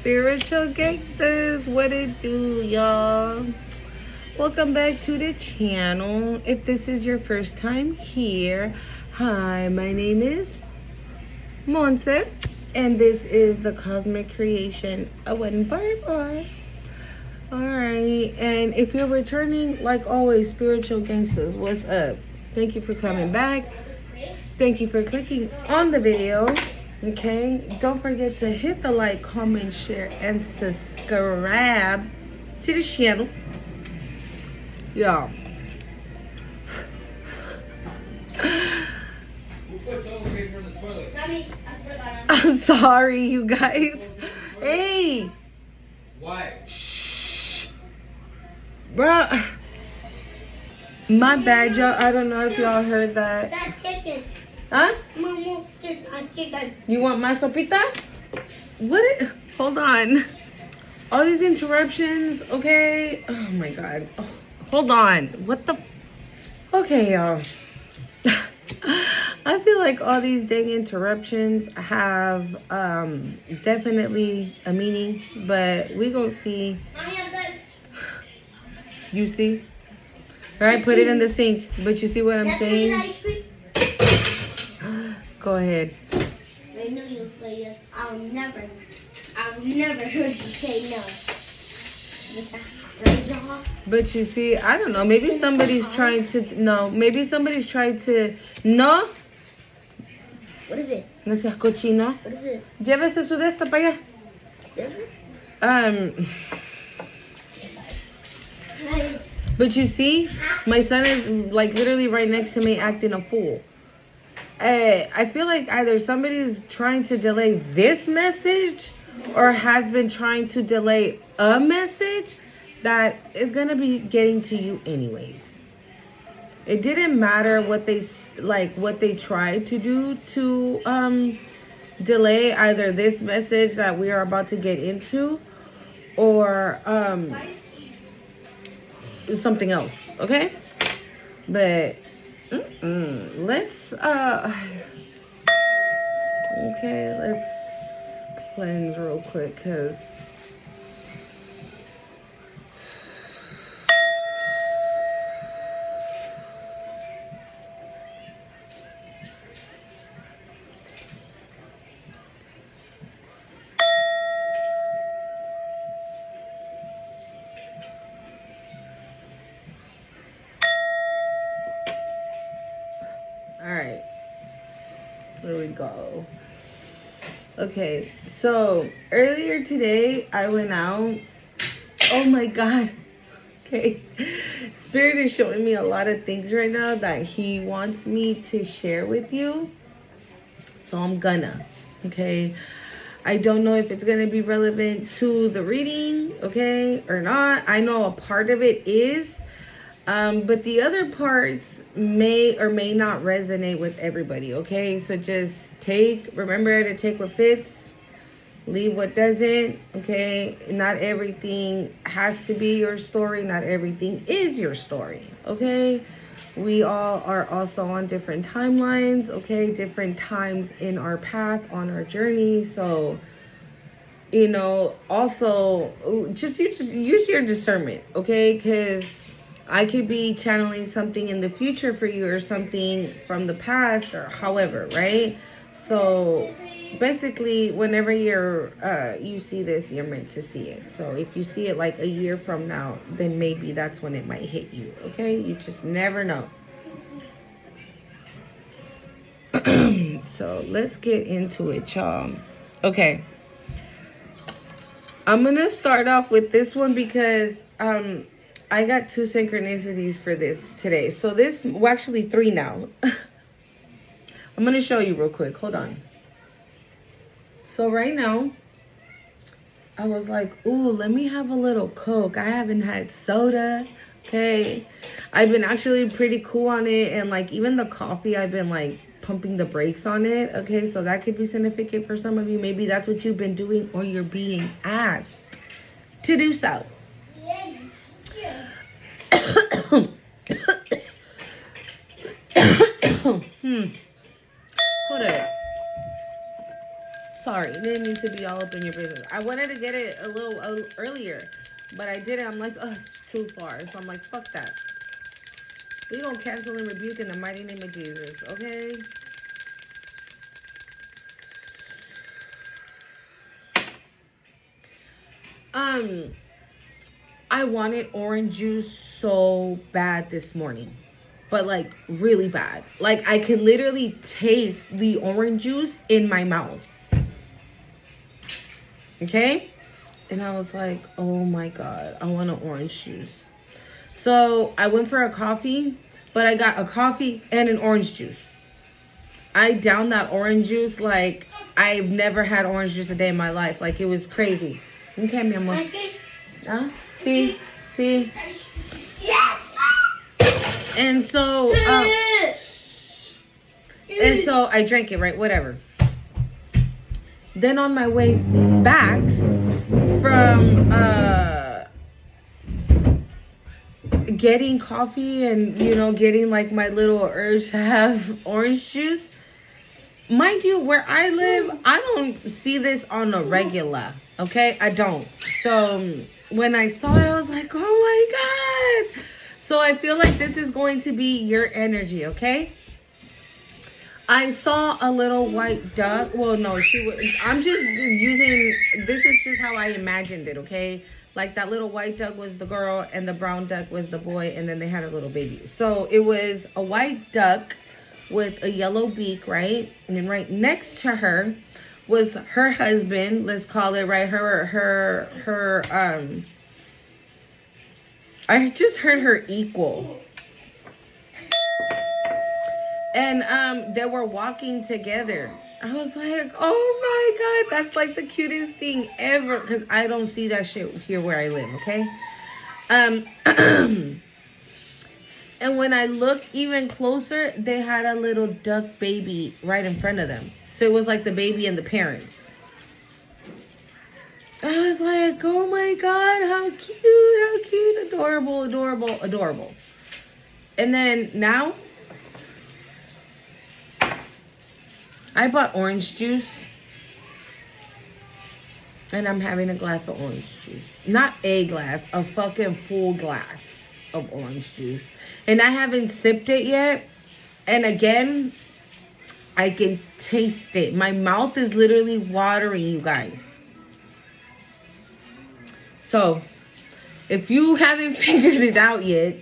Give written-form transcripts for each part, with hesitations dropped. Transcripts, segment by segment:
Spiritual gangsters, what it do, y'all? Welcome back to the channel. If this is your first time here, hi, my name is Monse, and this is the Cosmic Creation, a wedding firebar. Alright, and if you're returning, like always, spiritual gangsters, what's up? Thank you for coming back. Thank you for clicking on the video. Okay, don't forget to hit the like, comment, share, and subscribe to the channel. Y'all. I'm sorry, you guys. Hey. What? Shh. Bruh. My bad, y'all. I don't know if y'all heard that. That chicken. Huh? Mama, chicken. You want my sopita? Hold on. All these interruptions, okay? Oh my god. Oh, hold on. What the? Okay, y'all. I feel like all these dang interruptions have definitely a meaning, but we gonna see. Mommy, I'm good. You see? All right, put it in the sink. But you see what I'm saying? Ice cream. Go ahead. I know you'll say yes. I'll never heard you say no. Right, y'all? But you see, I don't know. Maybe somebody's trying to. No, maybe somebody's trying to. No. What is it? No seas cochino. What is it? Llévese su de esta para allá. Is it? Nice. But you see, my son is like literally right next to me acting a fool. I feel like either somebody's trying to delay this message or has been trying to delay a message that is going to be getting to you anyways. It didn't matter what they tried to do to delay either this message that we are about to get into or something else, okay? But let's cleanse real quick, because alright, there we go. Okay, so earlier today I went out. Oh my god. Okay, Spirit is showing me a lot of things right now that he wants me to share with you, so I'm gonna. Okay, I don't know if it's gonna be relevant to the reading, okay, or not. I know a part of it is, but the other parts may or may not resonate with everybody, okay? So just remember to take what fits, leave what doesn't, okay? Not everything has to be your story. Not everything is your story, okay? We all are also on different timelines, okay? Different times in our path, on our journey. So, you know, also just use your discernment, okay? Because I could be channeling something in the future for you or something from the past or however, right? So basically, whenever you see this, you're meant to see it. So if you see it like a year from now, then maybe that's when it might hit you, okay? You just never know. So let's get into it, y'all. Okay. I'm going to start off with this one because I got 2 synchronicities for this today. So well, actually 3 now. I'm going to show you real quick. Hold on. So right now, I was like, ooh, let me have a little Coke. I haven't had soda. Okay. I've been actually pretty cool on it. And like even the coffee, I've been like pumping the brakes on it. Okay. So that could be significant for some of you. Maybe that's what you've been doing or you're being asked to do so. Hold up. sorry. It didn't need to be all up in your business. I wanted to get it a little earlier, but I didn't. I'm like, oh, it's too far. So I'm like, fuck that. We gonna cancel and rebuke in the mighty name of Jesus, okay? I wanted orange juice so bad this morning. But like really bad. Like I could literally taste the orange juice in my mouth. Okay? And I was like, oh my God, I want an orange juice. So I went for a coffee, but I got a coffee and an orange juice. I downed that orange juice like I've never had orange juice a day in my life. Like it was crazy. Okay, mi amor. Huh? See? And so I drank it, right? Whatever. Then on my way back from getting coffee and, you know, getting like my little urge to have orange juice, mind you, where I live, I don't see this on a regular, okay? I don't. So when I saw it, I was like, oh my God. So I feel like this is going to be your energy, okay? I saw a little white duck. Well, no, I'm just using, this is just how I imagined it, okay? Like that little white duck was the girl and the brown duck was the boy, and then they had a little baby. So it was a white duck with a yellow beak, right? And then right next to her was her husband, let's call it, right? I just heard her equal. And they were walking together. I was like, oh my God, that's like the cutest thing ever. Because I don't see that shit here where I live, okay? And when I looked even closer, they had a little duck baby right in front of them. So it was like the baby and the parents. I was like, oh my God, how cute, adorable. And then now, I bought orange juice. And I'm having a glass of orange juice. Not a glass, a fucking full glass of orange juice. And I haven't sipped it yet. And again, I can taste it. My mouth is literally watering, you guys. So, if you haven't figured it out yet,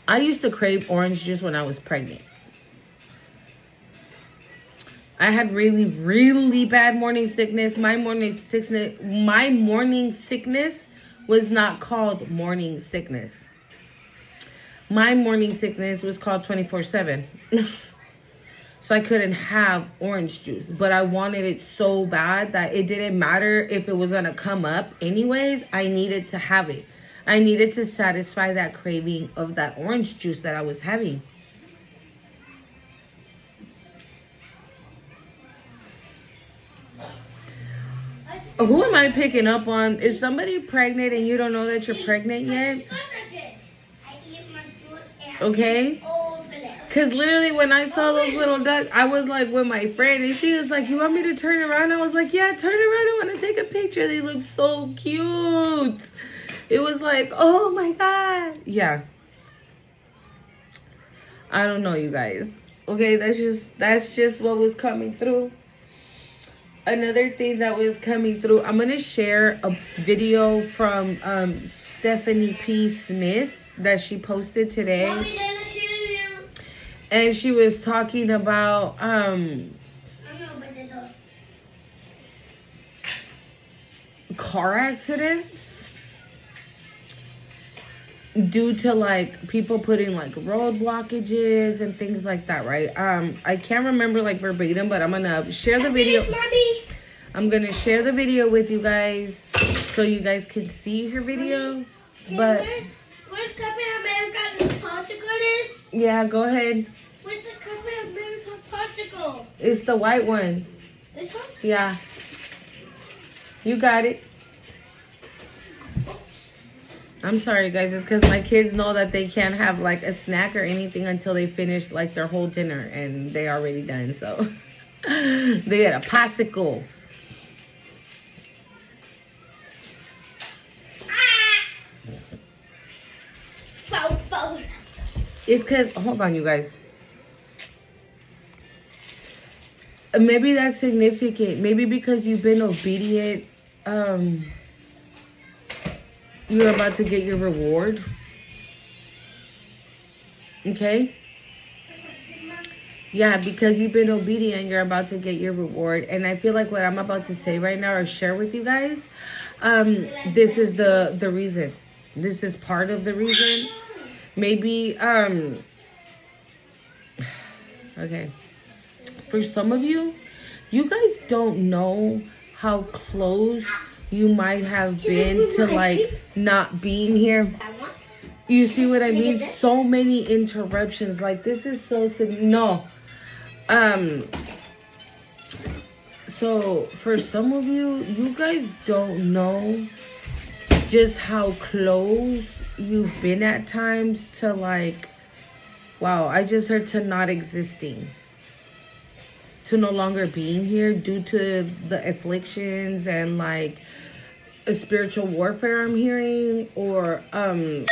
I used to crave orange juice when I was pregnant. I had really, really bad morning sickness. My morning sickness was not called morning sickness. My morning sickness was called 24/7. So I couldn't have orange juice. But I wanted it so bad that it didn't matter if it was going to come up anyways. I needed to have it. I needed to satisfy that craving of that orange juice that I was having. Who am I picking up on? Is somebody pregnant and you don't know that you're pregnant yet? Okay? Because literally when I saw those little ducks, I was like with my friend and she was like, you want me to turn around? I was like, yeah, turn around. I want to take a picture. They look so cute. It was like, oh my God. Yeah. I don't know, you guys. Okay, that's just what was coming through. Another thing that was coming through, I'm going to share a video from Stephanie P. Smith that she posted today. And she was talking about car accidents due to like people putting like road blockages and things like that, right? I can't remember like verbatim, but I'm gonna share the video. I'm gonna share the video with you guys so you guys can see her video. But where's Captain America's popsicle is? Yeah, go ahead. Where's the Captain America's popsicle? It's the white one. This one? Yeah. You got it. I'm sorry, guys. It's because my kids know that they can't have like a snack or anything until they finish like their whole dinner, and they already done. So they get a popsicle. It's because, hold on, you guys. Maybe that's significant. Maybe because you've been obedient, you're about to get your reward. Okay? Yeah, because you've been obedient, you're about to get your reward. And I feel like what I'm about to say right now or share with you guys, this is the reason. This is part of the reason. Maybe, okay. For some of you, you guys don't know how close you might have been to like not being here. You see what I mean? So many interruptions. Like this is so no. So for some of you, you guys don't know just how close you've been at times to like, wow, I just heard to not existing. To no longer being here due to the afflictions and like a spiritual warfare I'm hearing, or you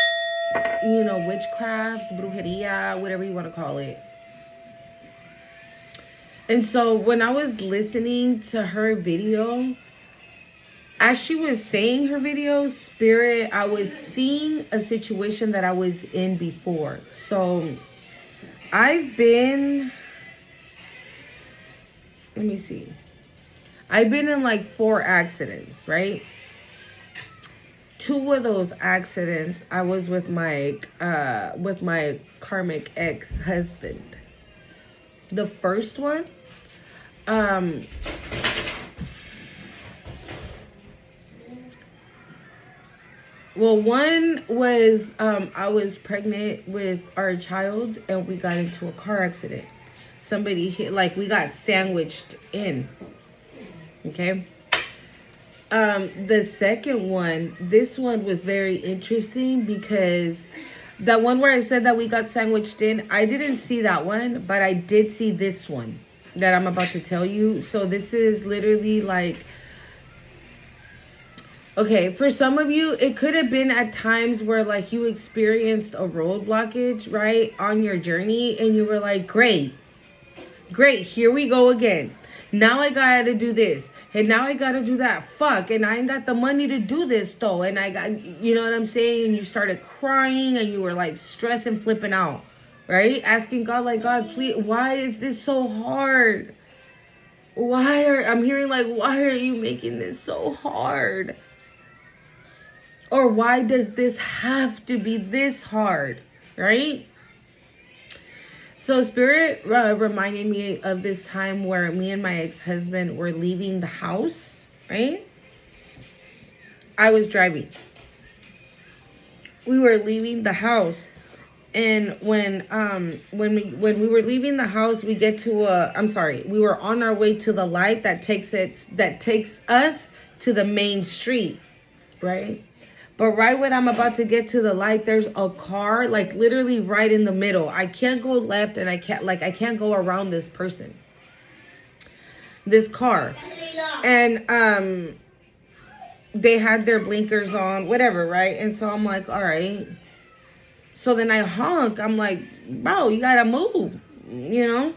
know, witchcraft, brujeria, whatever you want to call it. And so when I was listening to her video, as she was saying her video, Spirit, I was seeing a situation that I was in before. So I've been, let me see. I've been in like 4 accidents, right? 2 of those accidents, I was with my karmic ex-husband. The first one, well, one was, I was pregnant with our child and we got into a car accident. Somebody hit, like we got sandwiched in. Okay. The second one, this one was very interesting because that one where I said that we got sandwiched in, I didn't see that one, but I did see this one that I'm about to tell you. So this is literally like, okay, for some of you, it could have been at times where like you experienced a road blockage, right, on your journey, and you were like, great, here we go again. Now I gotta do this. And now I gotta do that. Fuck. And I ain't got the money to do this though. And I got, you know what I'm saying? And you started crying and you were like stressed and flipping out. Right? Asking God, like, God, please, why is this so hard? I'm hearing like, why are you making this so hard? Or why does this have to be this hard? Right? So Spirit reminded me of this time where me and my ex-husband were leaving the house, right? I was driving. We were leaving the house. And when we were leaving the house, we get to we were on our way to the light that takes us to the main street, right? But right when I'm about to get to the light, there's a car, like literally right in the middle. I can't go left and I can't go around this person. This car. And they had their blinkers on, whatever, right? And so I'm like, all right. So then I honk. I'm like, bro, you gotta move, you know?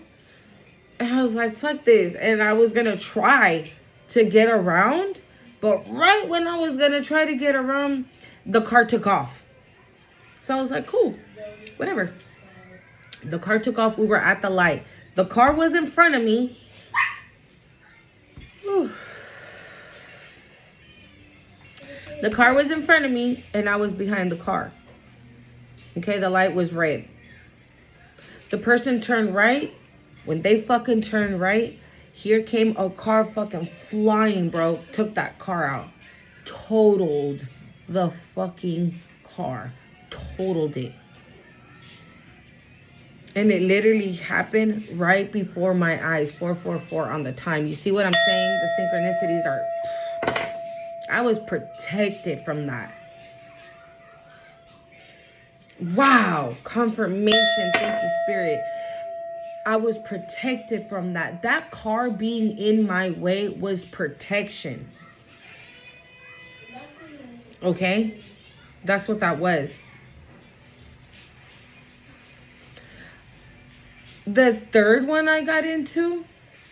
And I was like, fuck this. And I was gonna try to get around. But right when I was going to try to get around, the car took off. So I was like, cool, whatever. The car took off. We were at the light. The car was in front of me. Whew. The car was in front of me and I was behind the car. Okay, the light was red. The person turned right. When they fucking turned right, here came a car fucking flying, bro. Took that car out. Totaled the fucking car. Totaled it. And it literally happened right before my eyes. 444 on the time. You see what I'm saying? The synchronicities are... I was protected from that. Wow, confirmation. Thank you, Spirit. I was protected from that. That car being in my way was protection. Okay? That's what that was. The third one I got into,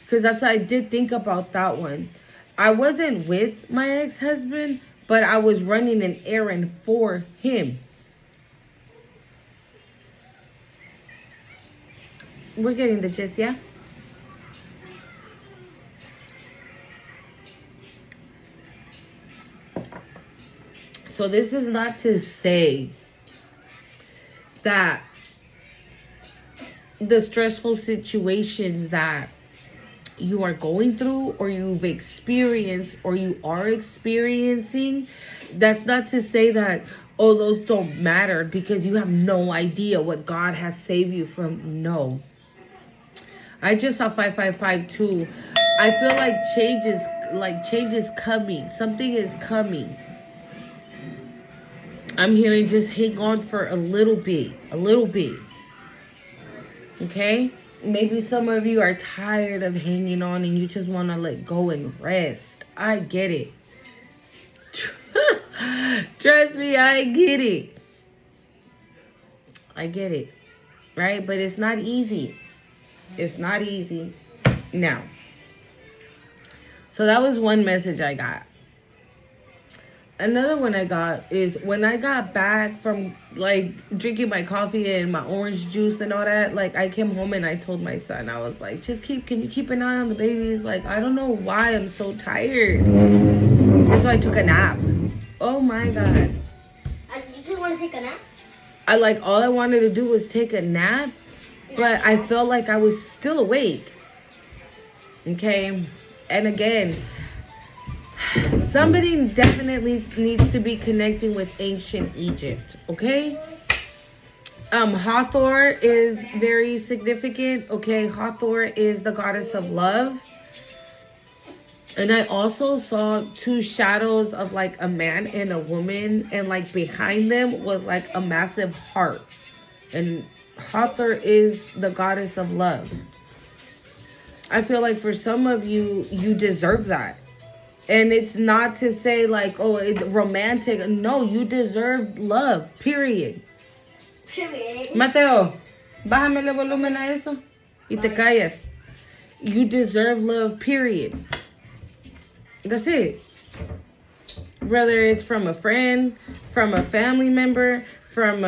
because I did think about that one. I wasn't with my ex-husband, but I was running an errand for him. We're getting the gist, yeah? So this is not to say that the stressful situations that you are going through or you've experienced or you are experiencing, that's not to say that, oh, those don't matter because you have no idea what God has saved you from. No. I just saw 5552. I feel like change is coming. Something is coming. I'm hearing just hang on for a little bit. Okay? Maybe some of you are tired of hanging on and you just want to let go and rest. I get it. Trust me, I get it. Right? But it's not easy. It's not easy. Now. So that was one message I got. Another one I got is when I got back from like drinking my coffee and my orange juice and all that, like I came home and I told my son, I was like, can you keep an eye on the babies? Like, I don't know why I'm so tired. And so I took a nap. Oh my God. You just want to take a nap? All I wanted to do was take a nap, but I felt like I was still awake. Okay. And again, somebody definitely needs to be connecting with ancient Egypt, okay? Hathor is very significant, okay? Hathor is the goddess of love. And I also saw two shadows of like a man and a woman, and like behind them was like a massive heart. And Hathor is the goddess of love. I feel like for some of you, you deserve that. And it's not to say like, oh, it's romantic. No, you deserve love, period. Mateo, bájame el volumen a eso y te callas. You deserve love, period. That's it. Whether it's from a friend, from a family member, from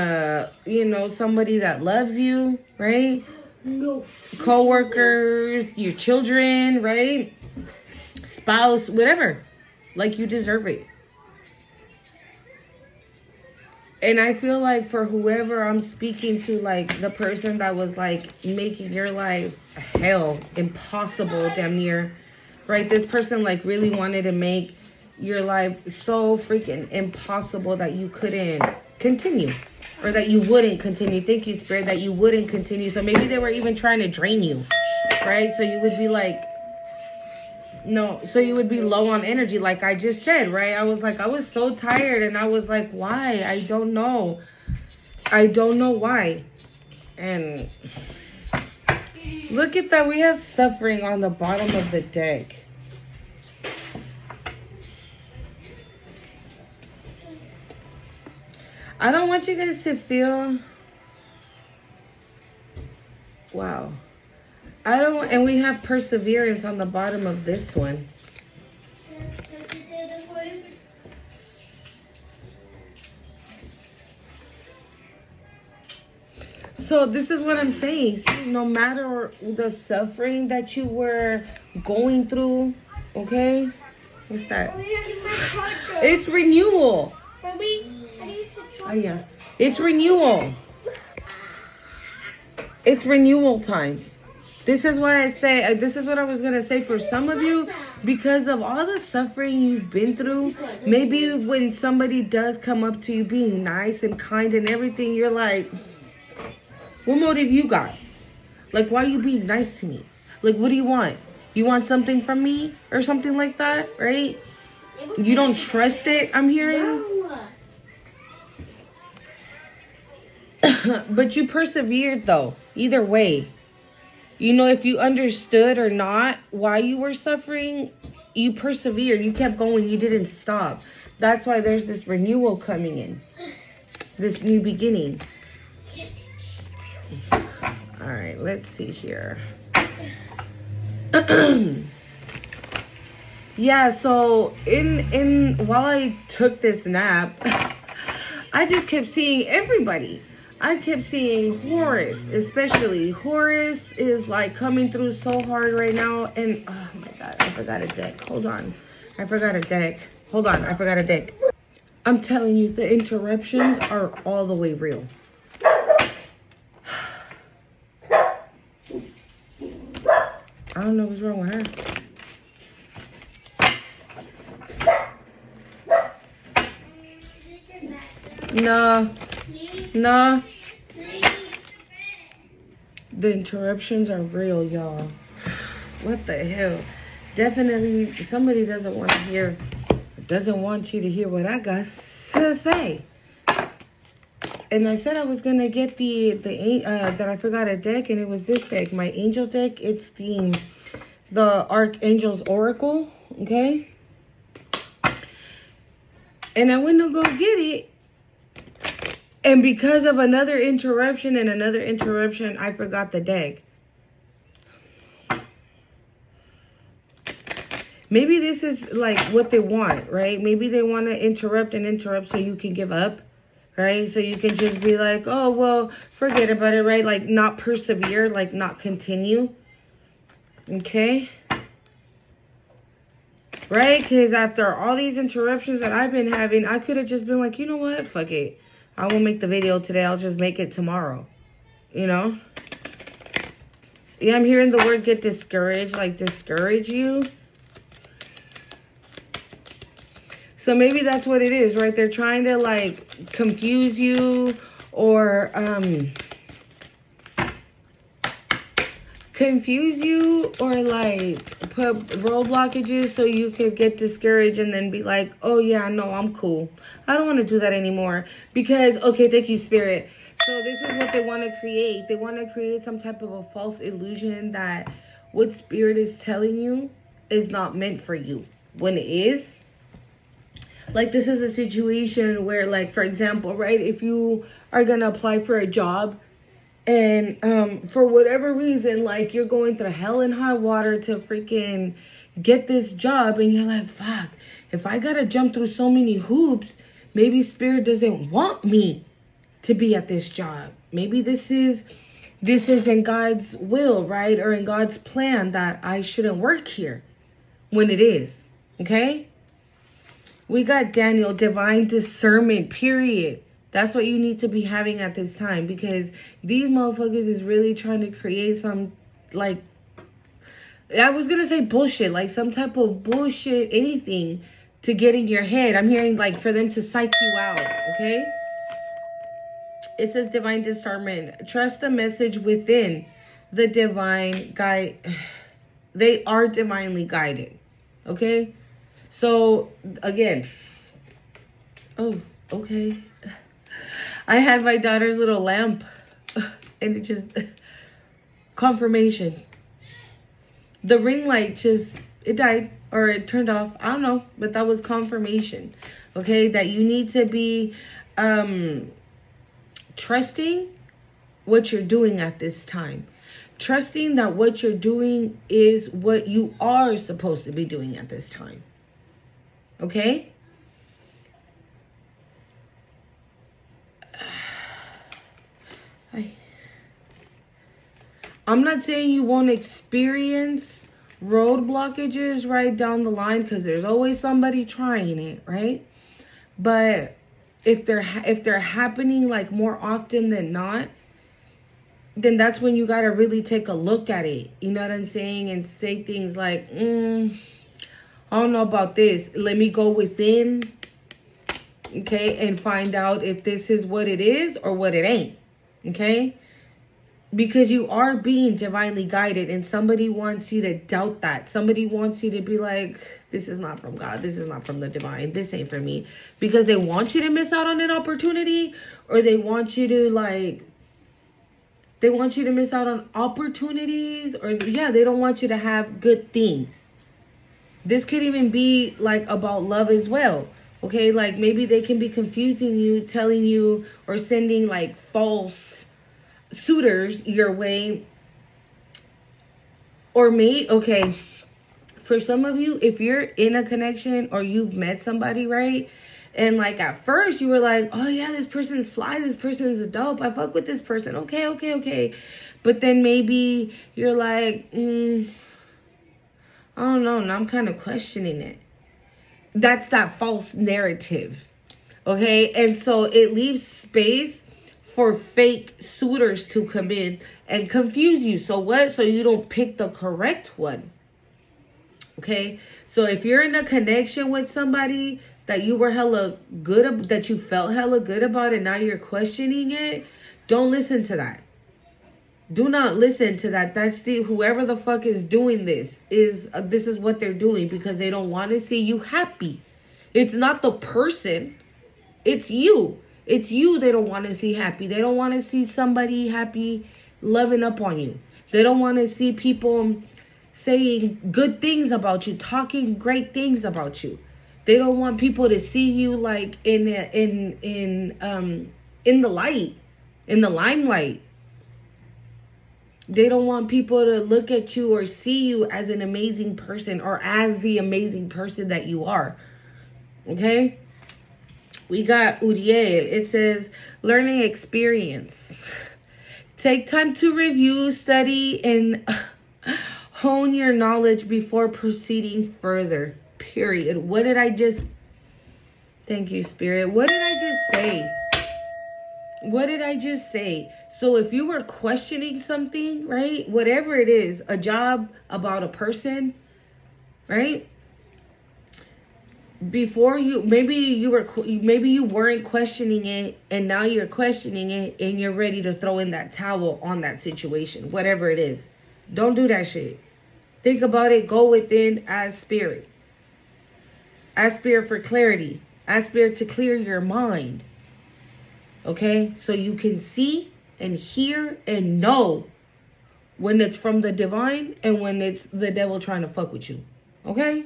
somebody that loves you, right? No. Co-workers, your children, right? Spouse, whatever. Like, you deserve it. And I feel like for whoever I'm speaking to, like the person that was like making your life hell, impossible, damn near, right? This person like really wanted to make your life so freaking impossible that you couldn't continue, or that you wouldn't continue. Thank you, Spirit, that you wouldn't continue. So maybe they were even trying to drain you, right? So you would be like, no, so you would be low on energy, like I just said, right? I was so tired, and I was like, why? I don't know why. And look at that, we have suffering on the bottom of the deck. I don't want you guys to feel, wow. And we have perseverance on the bottom of this one. So this is what I'm saying. See, no matter the suffering that you were going through, okay? What's that? It's renewal. Oh yeah. It's renewal. It's renewal time. This is what I say. This is what I was going to say for some of you. Because of all the suffering you've been through, maybe when somebody does come up to you being nice and kind and everything, you're like, what motive you got? Like, why are you being nice to me? Like, what do you want? You want something from me or something like that, right? You don't trust it, I'm hearing. But you persevered though. Either way. You know, if you understood or not why you were suffering, you persevered. You kept going. You didn't stop. That's why there's this renewal coming in. This new beginning. All right, let's see here. Yeah, so in while I took this nap, I just kept seeing everybody. I kept seeing Horus, especially. Horus is like coming through so hard right now. And oh my God, I forgot a deck. Hold on. I forgot a deck. Hold on, I forgot a deck. I'm telling you, the interruptions are all the way real. I don't know what's wrong with her. No. No. The interruptions are real, y'all. What the hell? Definitely somebody doesn't want you to hear what I got to say. And I said I was gonna get that I forgot a deck, and it was this deck, my angel deck. It's the Archangel's Oracle, okay? And I went to go get it, and because of another interruption, I forgot the deck. Maybe this is like what they want, right? Maybe they want to interrupt so you can give up, right? So you can just be like, oh, well, forget about it, right? Like not persevere, like not continue, okay? Right? Because after all these interruptions that I've been having, I could have just been like, you know what? Fuck it. I won't make the video today. I'll just make it tomorrow. You know? Yeah, I'm hearing the word get discouraged. Like discourage you. So maybe that's what it is, right? They're trying to like confuse you or like put road blockages so you could get discouraged and then be like, oh yeah, no, I'm cool. I don't want to do that anymore because, okay, thank you, Spirit. So this is what they want to create. They want to create some type of a false illusion that what Spirit is telling you is not meant for you when it is. Like this is a situation where, like, for example, right, if you are going to apply for a job and for whatever reason, like you're going through hell and high water to freaking get this job and you're like, fuck, if I got to jump through so many hoops, maybe Spirit doesn't want me to be at this job. Maybe this is in God's will, right? Or in God's plan that I shouldn't work here when it is, okay? We got Daniel, divine discernment, period. That's what you need to be having at this time because these motherfuckers is really trying to create some, like, I was going to say bullshit, like some type of bullshit, anything to get in your head. I'm hearing like for them to psych you out, okay? It says divine discernment. Trust the message within the divine guide. They are divinely guided, okay? So, again, oh, okay. I had my daughter's little lamp, and it just, confirmation. The ring light just, it died, or it turned off. I don't know, but that was confirmation, okay? That you need to be trusting what you're doing at this time. Trusting that what you're doing is what you are supposed to be doing at this time. Okay? I'm not saying you won't experience road blockages right down the line because there's always somebody trying it, right? But if they're happening like more often than not, then that's when you got to really take a look at it. You know what I'm saying? And say things like, I don't know about this. Let me go within, okay, and find out if this is what it is or what it ain't, okay? Because you are being divinely guided, and somebody wants you to doubt that. Somebody wants you to be like, this is not from God. This is not from the divine. This ain't for me. Because they want you to miss out on an opportunity, or they want you to miss out on opportunities, or yeah, they don't want you to have good things. This could even be like about love as well. Okay, like maybe they can be confusing you, telling you, or sending like false suitors your way. Or okay, for some of you, if you're in a connection or you've met somebody, right, and like at first you were like, oh yeah, this person's fly, this person's dope, I fuck with this person, okay, but then maybe you're like, I don't know, now I'm kind of questioning it. That's that false narrative. Okay, and so it leaves space for fake suitors to come in and confuse you. So what? So you don't pick the correct one. Okay, so if you're in a connection with somebody that you were hella good, that you felt hella good about, and now you're questioning it, don't listen to that. Do not listen to that. That's whoever the fuck is doing this is what they're doing, because they don't want to see you happy. It's not the person. It's you. It's you they don't want to see happy. They don't want to see somebody happy, loving up on you. They don't want to see people saying good things about you, talking great things about you. They don't want people to see you like in the light, in the limelight. They don't want people to look at you or see you as an amazing person, or as the amazing person that you are. Okay? We got Uriel. It says, learning experience. Take time to review, study, and hone your knowledge before proceeding further. Period. What did I just... Thank you, Spirit. What did I just say? What did I just say? So if you were questioning something, right? Whatever it is, a job, about a person, right? Before maybe you weren't questioning it, and now you're questioning it, and you're ready to throw in that towel on that situation, whatever it is. Don't do that shit. Think about it. Go within, ask Spirit. Ask Spirit for clarity. Ask Spirit to clear your mind. Okay? So you can see and hear and know when it's from the divine and when it's the devil trying to fuck with you. Okay?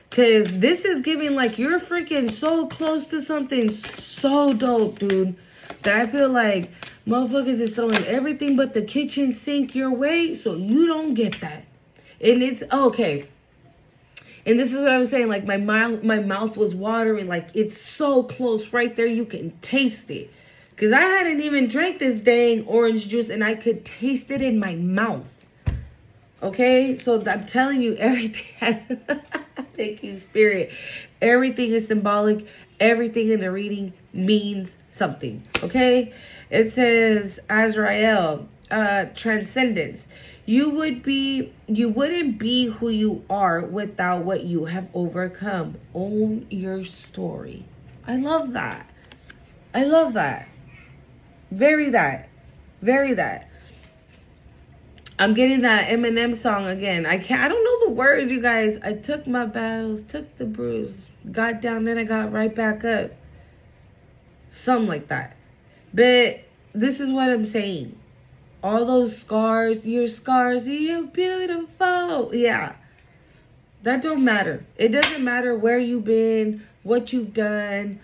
Because this is giving like you're freaking so close to something so dope, dude, that I feel like motherfuckers is throwing everything but the kitchen sink your way, so you don't get that. And it's okay. And this is what I was saying, like my mouth was watering, like it's so close right there, you can taste it. Because I hadn't even drank this dang orange juice, and I could taste it in my mouth. Okay, so I'm telling you, everything. Thank you, Spirit. Everything is symbolic. Everything in the reading means something. Okay, it says Azrael, transcendence. You wouldn't be who you are without what you have overcome. Own your story. I love that. I love that. Very that. I'm getting that Eminem song again. I don't know the words, you guys. I took my battles, took the bruise, got down, then I got right back up. Something like that. But this is what I'm saying. All those scars, you're beautiful. Yeah. That don't matter. It doesn't matter where you've been, what you've done,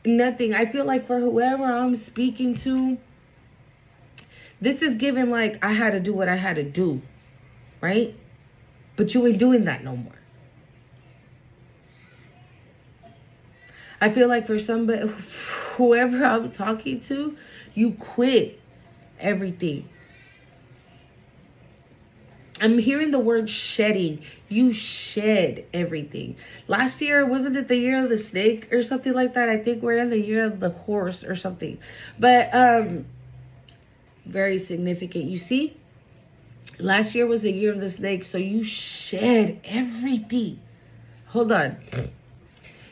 nothing. I feel like for whoever I'm speaking to, this is given like I had to do what I had to do, right? But you ain't doing that no more. I feel like for somebody, whoever I'm talking to, you quit everything. I'm hearing the word shedding. You shed everything. Last year, wasn't it the year of the snake or something like that? I think we're in the year of the horse or something. But, very significant. You see, last year was the year of the snake, so you shed everything. Hold on.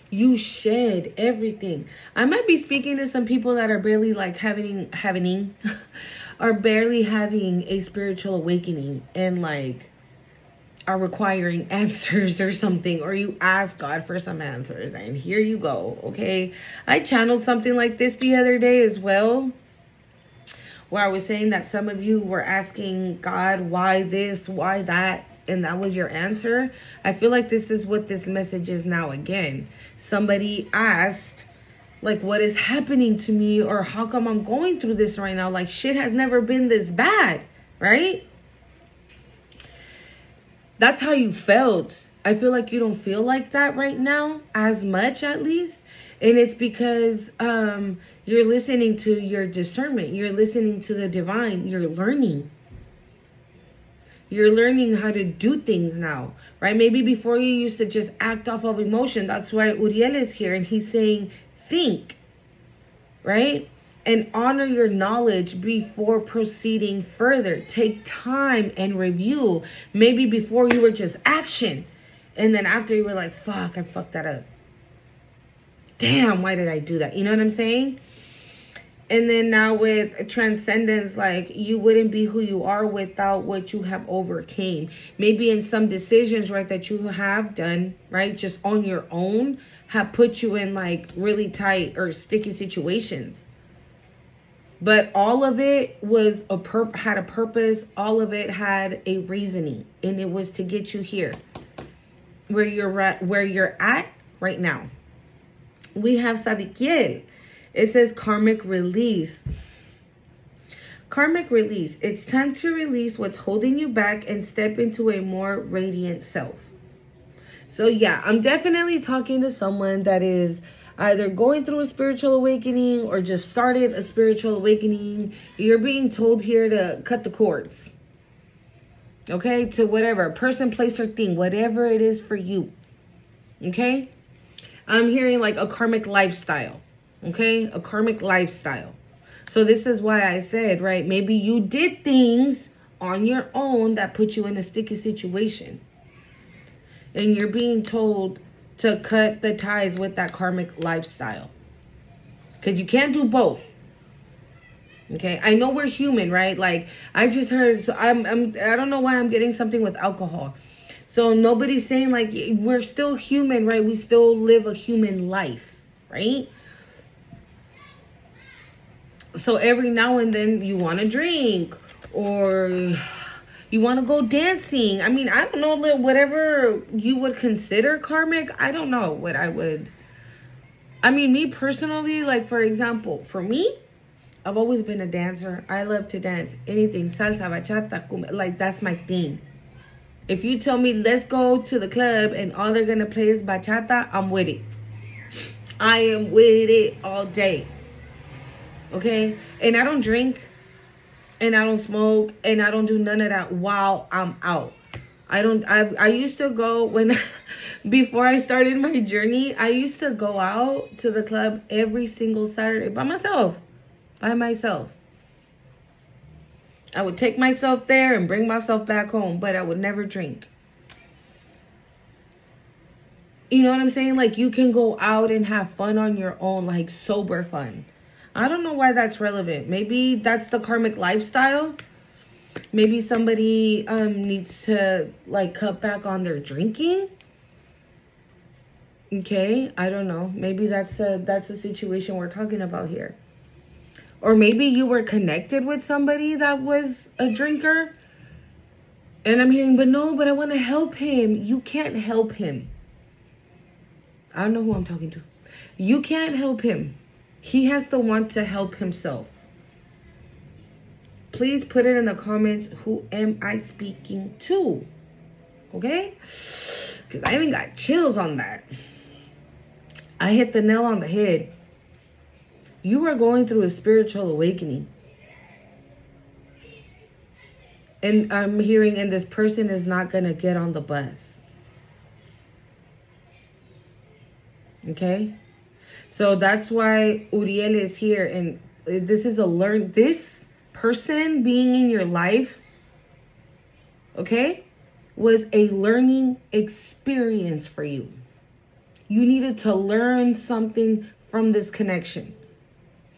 You shed everything. I might be speaking to some people that are barely like having are barely having a spiritual awakening and like are requiring answers or something, or you ask God for some answers and here you go. Okay, I channeled something like this the other day as well, where I was saying that some of you were asking God, why this, why that, and that was your answer. I feel like this is what this message is now again. Somebody asked, like, what is happening to me, or how come I'm going through this right now? Like, shit has never been this bad, right? That's how you felt. I feel like you don't feel like that right now, as much at least. And it's because you're listening to your discernment. You're listening to the divine. You're learning. You're learning how to do things now, right? Maybe before you used to just act off of emotion. That's why Uriel is here. And he's saying, think, right? And honor your knowledge before proceeding further. Take time and review. Maybe before you were just action. And then after you were like, fuck, I fucked that up. Damn, why did I do that? You know what I'm saying? And then now with transcendence, like, you wouldn't be who you are without what you have overcame. Maybe in some decisions, right, that you have done, right, just on your own, have put you in like really tight or sticky situations. But all of it was had a purpose. All of it had a reasoning, and it was to get you here, where you're at right now. We have Sadikiel. It says karmic release. Karmic release. It's time to release what's holding you back and step into a more radiant self. So yeah, I'm definitely talking to someone that is either going through a spiritual awakening or just started a spiritual awakening. You're being told here to cut the cords. Okay? To whatever. Person, place, or thing. Whatever it is for you. Okay? I'm hearing like a karmic lifestyle. Okay? A karmic lifestyle. So this is why I said, right? Maybe you did things on your own that put you in a sticky situation. And you're being told to cut the ties with that karmic lifestyle. Because you can't do both. Okay? I know we're human, right? Like, I just heard, so I don't know why I'm getting something with alcohol. So nobody's saying like, we're still human, right? We still live a human life, right? So every now and then you want to drink, or you want to go dancing. I mean, I don't know, whatever you would consider karmic. I don't know what I would. I mean, me personally, like, for example, for me, I've always been a dancer. I love to dance. Anything, salsa, bachata, cumbia, like, that's my thing. If you tell me, let's go to the club and all they're going to play is bachata, I'm with it. I am with it all day. Okay? And I don't drink. And I don't smoke. And I don't do none of that while I'm out. I used to go before I started my journey, I used to go out to the club every single Saturday by myself. By myself. I would take myself there and bring myself back home, but I would never drink. You know what I'm saying? Like, you can go out and have fun on your own, like sober fun. I don't know why that's relevant. Maybe that's the karmic lifestyle. Maybe somebody needs to like cut back on their drinking. Okay, I don't know. Maybe that's a situation we're talking about here. Or maybe you were connected with somebody that was a drinker. And I'm hearing, but I want to help him. You can't help him. I don't know who I'm talking to. You can't help him. He has to want to help himself. Please put it in the comments, who am I speaking to? Okay? Because I even got chills on that. I hit the nail on the head. You are going through a spiritual awakening. And I'm hearing, and this person is not going to get on the bus. Okay? So that's why Uriel is here. And this is this person being in your life, okay, was a learning experience for you. You needed to learn something from this connection.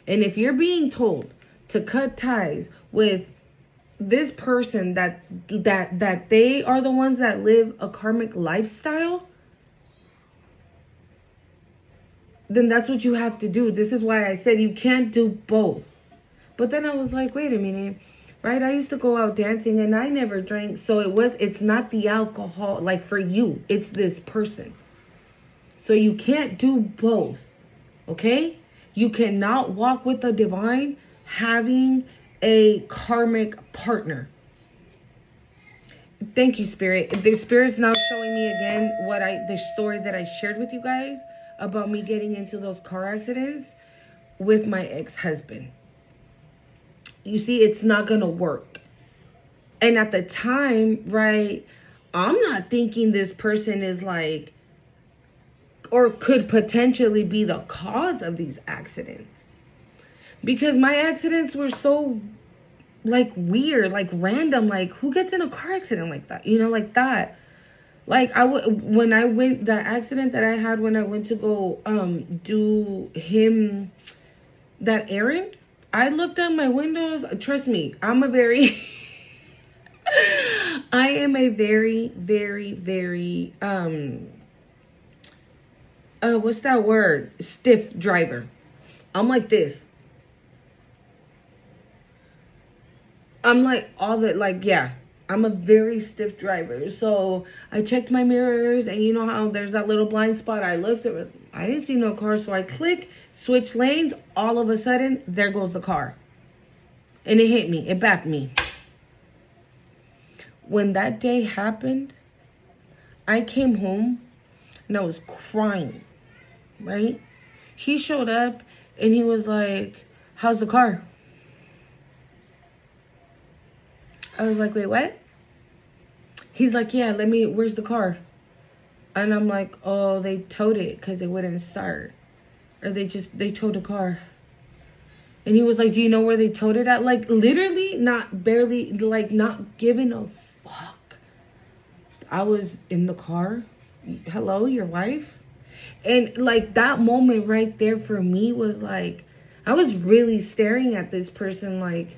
And if you're being told to cut ties with this person that they are the ones that live a karmic lifestyle, then that's what you have to do. This is why I said you can't do both. But then I was like, wait a minute, right? I used to go out dancing and I never drank. So it's not the alcohol, like for you, it's this person. So you can't do both, okay? You cannot walk with the divine having a karmic partner. Thank you, Spirit. The Spirit's now showing me again the story that I shared with you guys about me getting into those car accidents with my ex-husband. You see, it's not gonna work. And at the time, right, I'm not thinking this person is like, or could potentially be the cause of these accidents. Because my accidents were so, like, weird, like, random. Like, who gets in a car accident like that? You know, like that. Like, the accident that I had when I went to go do him that errand, I looked out my windows. Trust me, I am a very, very, very, what's that word? Stiff driver. I'm like this. I'm like I'm a very stiff driver. So I checked my mirrors, and you know how there's that little blind spot. I looked at it. I didn't see no car. So I click, switch lanes. All of a sudden, there goes the car. And it hit me. It backed me. When that day happened, I came home and I was crying, right? He showed up and he was like, how's the car? I was like, wait, what? He's like, yeah, where's the car? And I'm like, oh, they towed it because it wouldn't start. Or they towed the car. And he was like, do you know where they towed it at? Like, literally, not giving a fuck. I was in the car. Hello, your wife? And, like, that moment right there for me was like, I was really staring at this person like,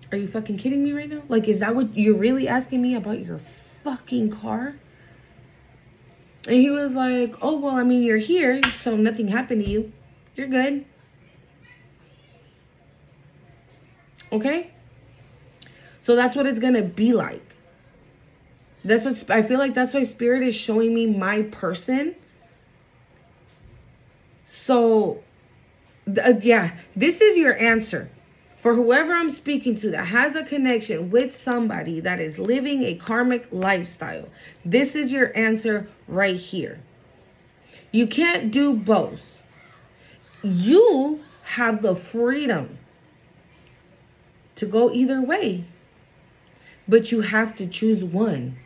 are you fucking kidding me right now? Like, is that what you're really asking me about your fucking car? And he was like, oh, well, I mean, you're here, so nothing happened to you. You're good. Okay? So that's what it's going to be like. I feel like that's why Spirit is showing me my person. So, yeah, this is your answer. For whoever I'm speaking to that has a connection with somebody that is living a karmic lifestyle, this is your answer right here. You can't do both. You have the freedom to go either way, but you have to choose one.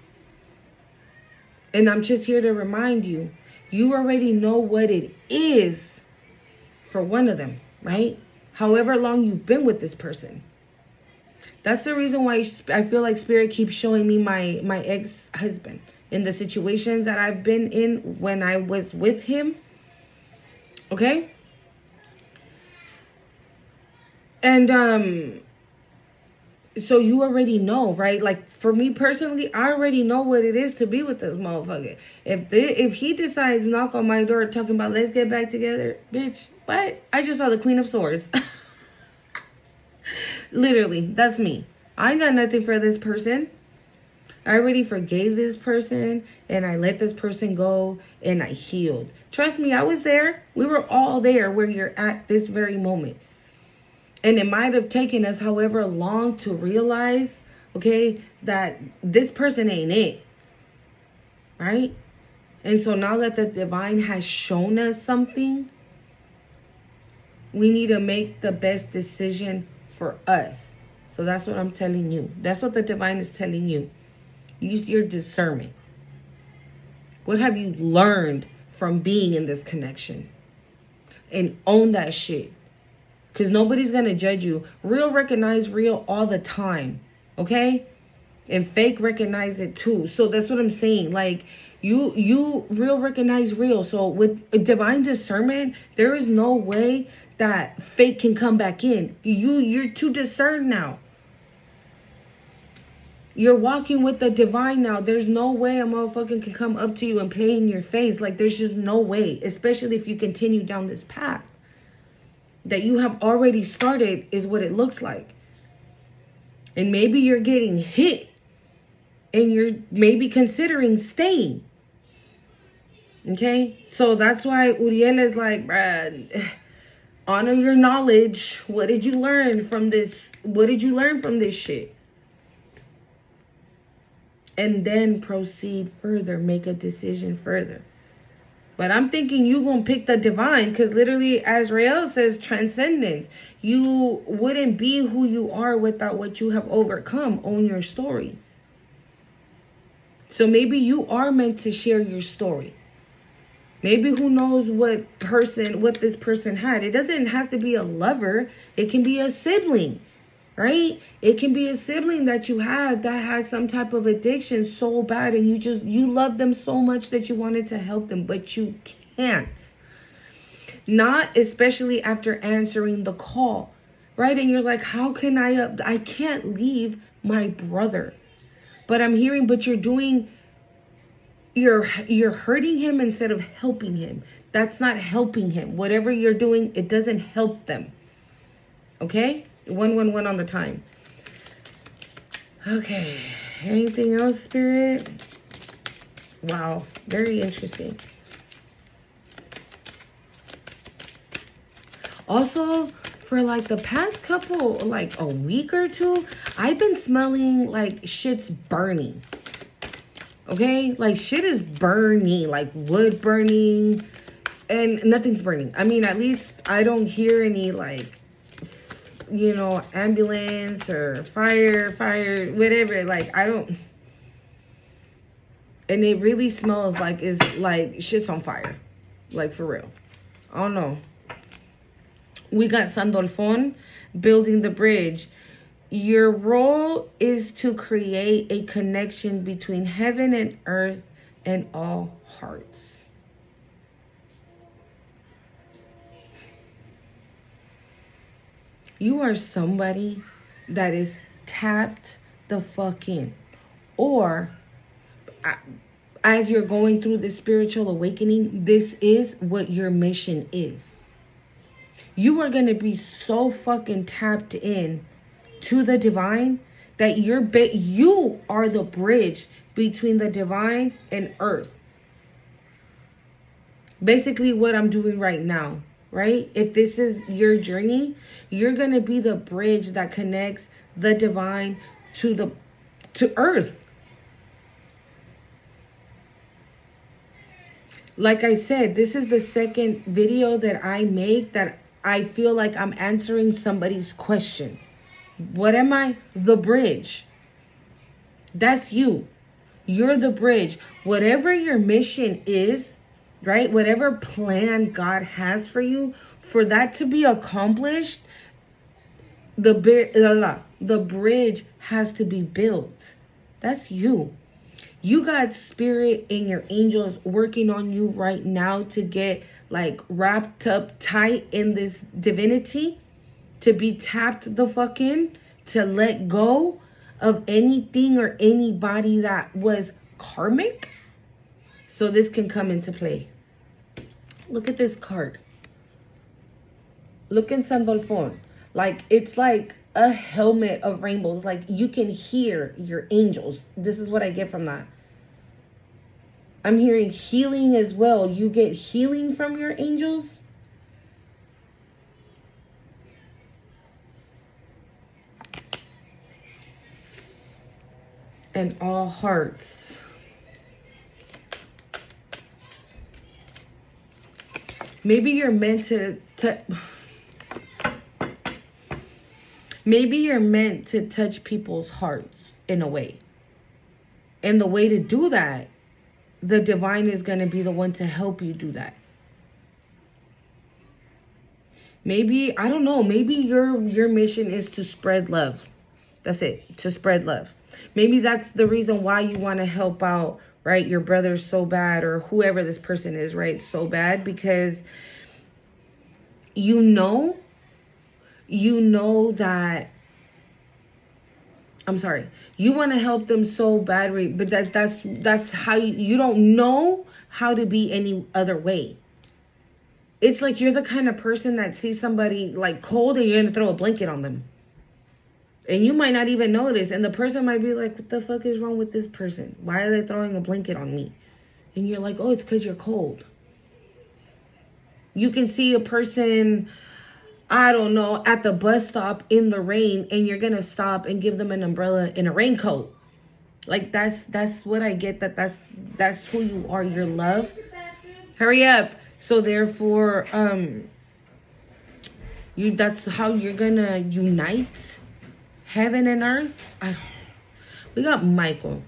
And I'm just here to remind you, you already know what it is for one of them, right? However long you've been with this person. That's the reason why I feel like Spirit keeps showing me my ex-husband in the situations that I've been in when I was with him. Okay? And so you already know, right? Like, for me personally, I already know what it is to be with this motherfucker. If he decides to knock on my door talking about let's get back together, bitch, what? I just saw the Queen of Swords. Literally, that's me. I ain't got nothing for this person. I already forgave this person, and I let this person go, and I healed. Trust me, I was there. We were all there where you're at this very moment. And it might have taken us however long to realize, okay, that this person ain't it. Right? And so now that the divine has shown us something, we need to make the best decision for us. So that's what I'm telling you. That's what the divine is telling you. Use your discernment. What have you learned from being in this connection? And own that shit. Because nobody's going to judge you. Real recognize real all the time. Okay? And fake recognize it too. So that's what I'm saying. Like, You real recognize real. So with divine discernment, there is no way that fake can come back in. You're too discerned now. You're walking with the divine now. There's no way a motherfucker can come up to you and play in your face. Like, there's just no way. Especially if you continue down this path that you have already started, is what it looks like. And maybe you're getting hit. And you're maybe considering staying. Okay? So that's why Uriel is like, Brad, honor your knowledge. What did you learn from this? What did you learn from this shit? And then proceed further. Make a decision further. But I'm thinking you gonna pick the divine. Because literally, as Rael says, transcendence. You wouldn't be who you are without what you have overcome. Own your story. So maybe you are meant to share your story. Maybe who knows what this person had. It doesn't have to be a lover. It can be a sibling. Right? It can be a sibling that you had that had some type of addiction so bad, and you love them so much that you wanted to help them, but you can't. Not especially after answering the call, right? And you're like, how can I can't leave my brother. But I'm hearing, but you're hurting him instead of helping him. That's not helping him. Whatever you're doing, it doesn't help them. Okay? 111 on the time. Okay. Anything else, Spirit? Wow. Very interesting. Also, for like the past couple, like a week or two, I've been smelling like shit's burning. Okay? Like shit is burning. Like wood burning. And nothing's burning. I mean, at least I don't hear any like, you know, ambulance or fire, whatever. Like, I don't. And it really smells like it's like shit's on fire. Like, for real. I don't know. We got Sandolfon building the bridge. Your role is to create a connection between heaven and earth and all hearts. You are somebody that is tapped the fuck in. Or, as you're going through this spiritual awakening, this is what your mission is. You are going to be so fucking tapped in to the divine that you are the bridge between the divine and earth. Basically what I'm doing right now. Right? If this is your journey, you're going to be the bridge that connects the divine to earth. Like I said, this is the second video that I make that I feel like I'm answering somebody's question. What am I? The bridge. That's you. You're the bridge. Whatever your mission is, right? Whatever plan God has for you, for that to be accomplished, the bridge has to be built. That's you. You got spirit and your angels working on you right now to get like wrapped up tight in this divinity, to be tapped the fuck in, to let go of anything or anybody that was karmic, so this can come into play. Look at this card. Look in Sandolfon. Like, it's like a helmet of rainbows. Like, you can hear your angels. This is what I get from that. I'm hearing healing as well. You get healing from your angels. And all hearts. Maybe you're meant maybe you're meant to touch people's hearts in a way. And the way to do that, the divine is going to be the one to help you do that. Maybe, I don't know, maybe your mission is to spread love. That's it, to spread love. Maybe that's the reason why you want to help out right? Your brother's so bad, or whoever this person is, right? So bad because you know that, I'm sorry, you want to help them so bad, right? But that's how you don't know how to be any other way. It's like you're the kind of person that sees somebody like cold and you're going to throw a blanket on them. And you might not even notice. And the person might be like, what the fuck is wrong with this person? Why are they throwing a blanket on me? And you're like, oh, it's because you're cold. You can see a person, I don't know, at the bus stop in the rain, and you're going to stop and give them an umbrella and a raincoat. Like, that's what I get. That's who you are. Your love. Hurry up. So therefore, that's how you're gonna unite heaven and earth. We got Michael.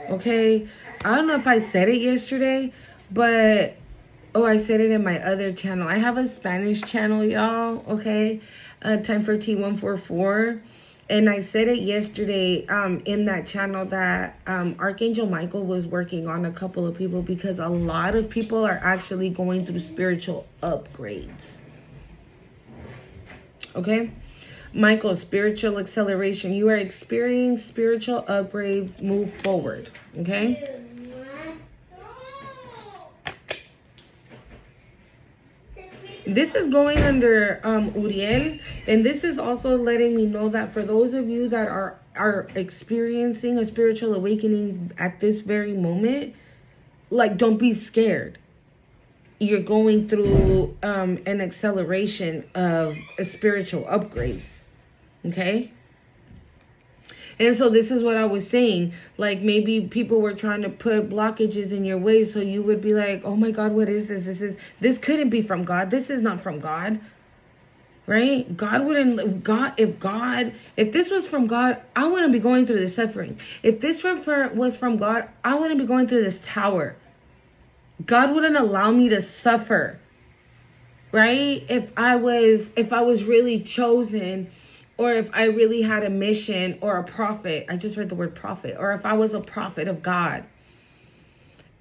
Okay, I don't know if I said it yesterday, but I said it in my other channel. I have a Spanish channel, y'all. Okay, Time for T144. And I said it yesterday in that channel that Archangel Michael was working on a couple of people, because a lot of people are actually going through spiritual upgrades. Okay? Michael, spiritual acceleration. You are experiencing spiritual upgrades. Move forward. Okay? This is going under Uriel, and this is also letting me know that for those of you that are experiencing a spiritual awakening at this very moment, like, don't be scared. You're going through an acceleration of spiritual upgrades. Okay? And so this is what I was saying. Like, maybe people were trying to put blockages in your way, so you would be like, oh my God, what is this? This couldn't be from God. This is not from God. Right? If this was from God, I wouldn't be going through this suffering. If this was from God, I wouldn't be going through this tower. God wouldn't allow me to suffer. Right? If I was really chosen, or if I really had a mission or a prophet. I just heard the word prophet. Or if I was a prophet of God.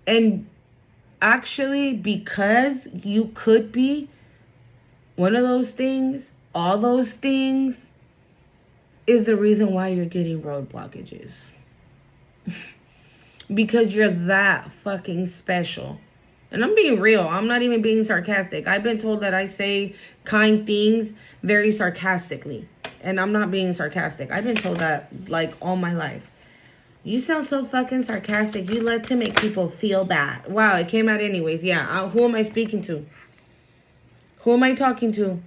And actually, because you could be one of those things, all those things, is the reason why you're getting road blockages. Because you're that fucking special. And I'm being real. I'm not even being sarcastic. I've been told that I say kind things very sarcastically. And I'm not being sarcastic. I've been told that like all my life. You sound so fucking sarcastic. You like to make people feel bad. Wow, it came out anyways. Yeah, who am I speaking to? Who am I talking to?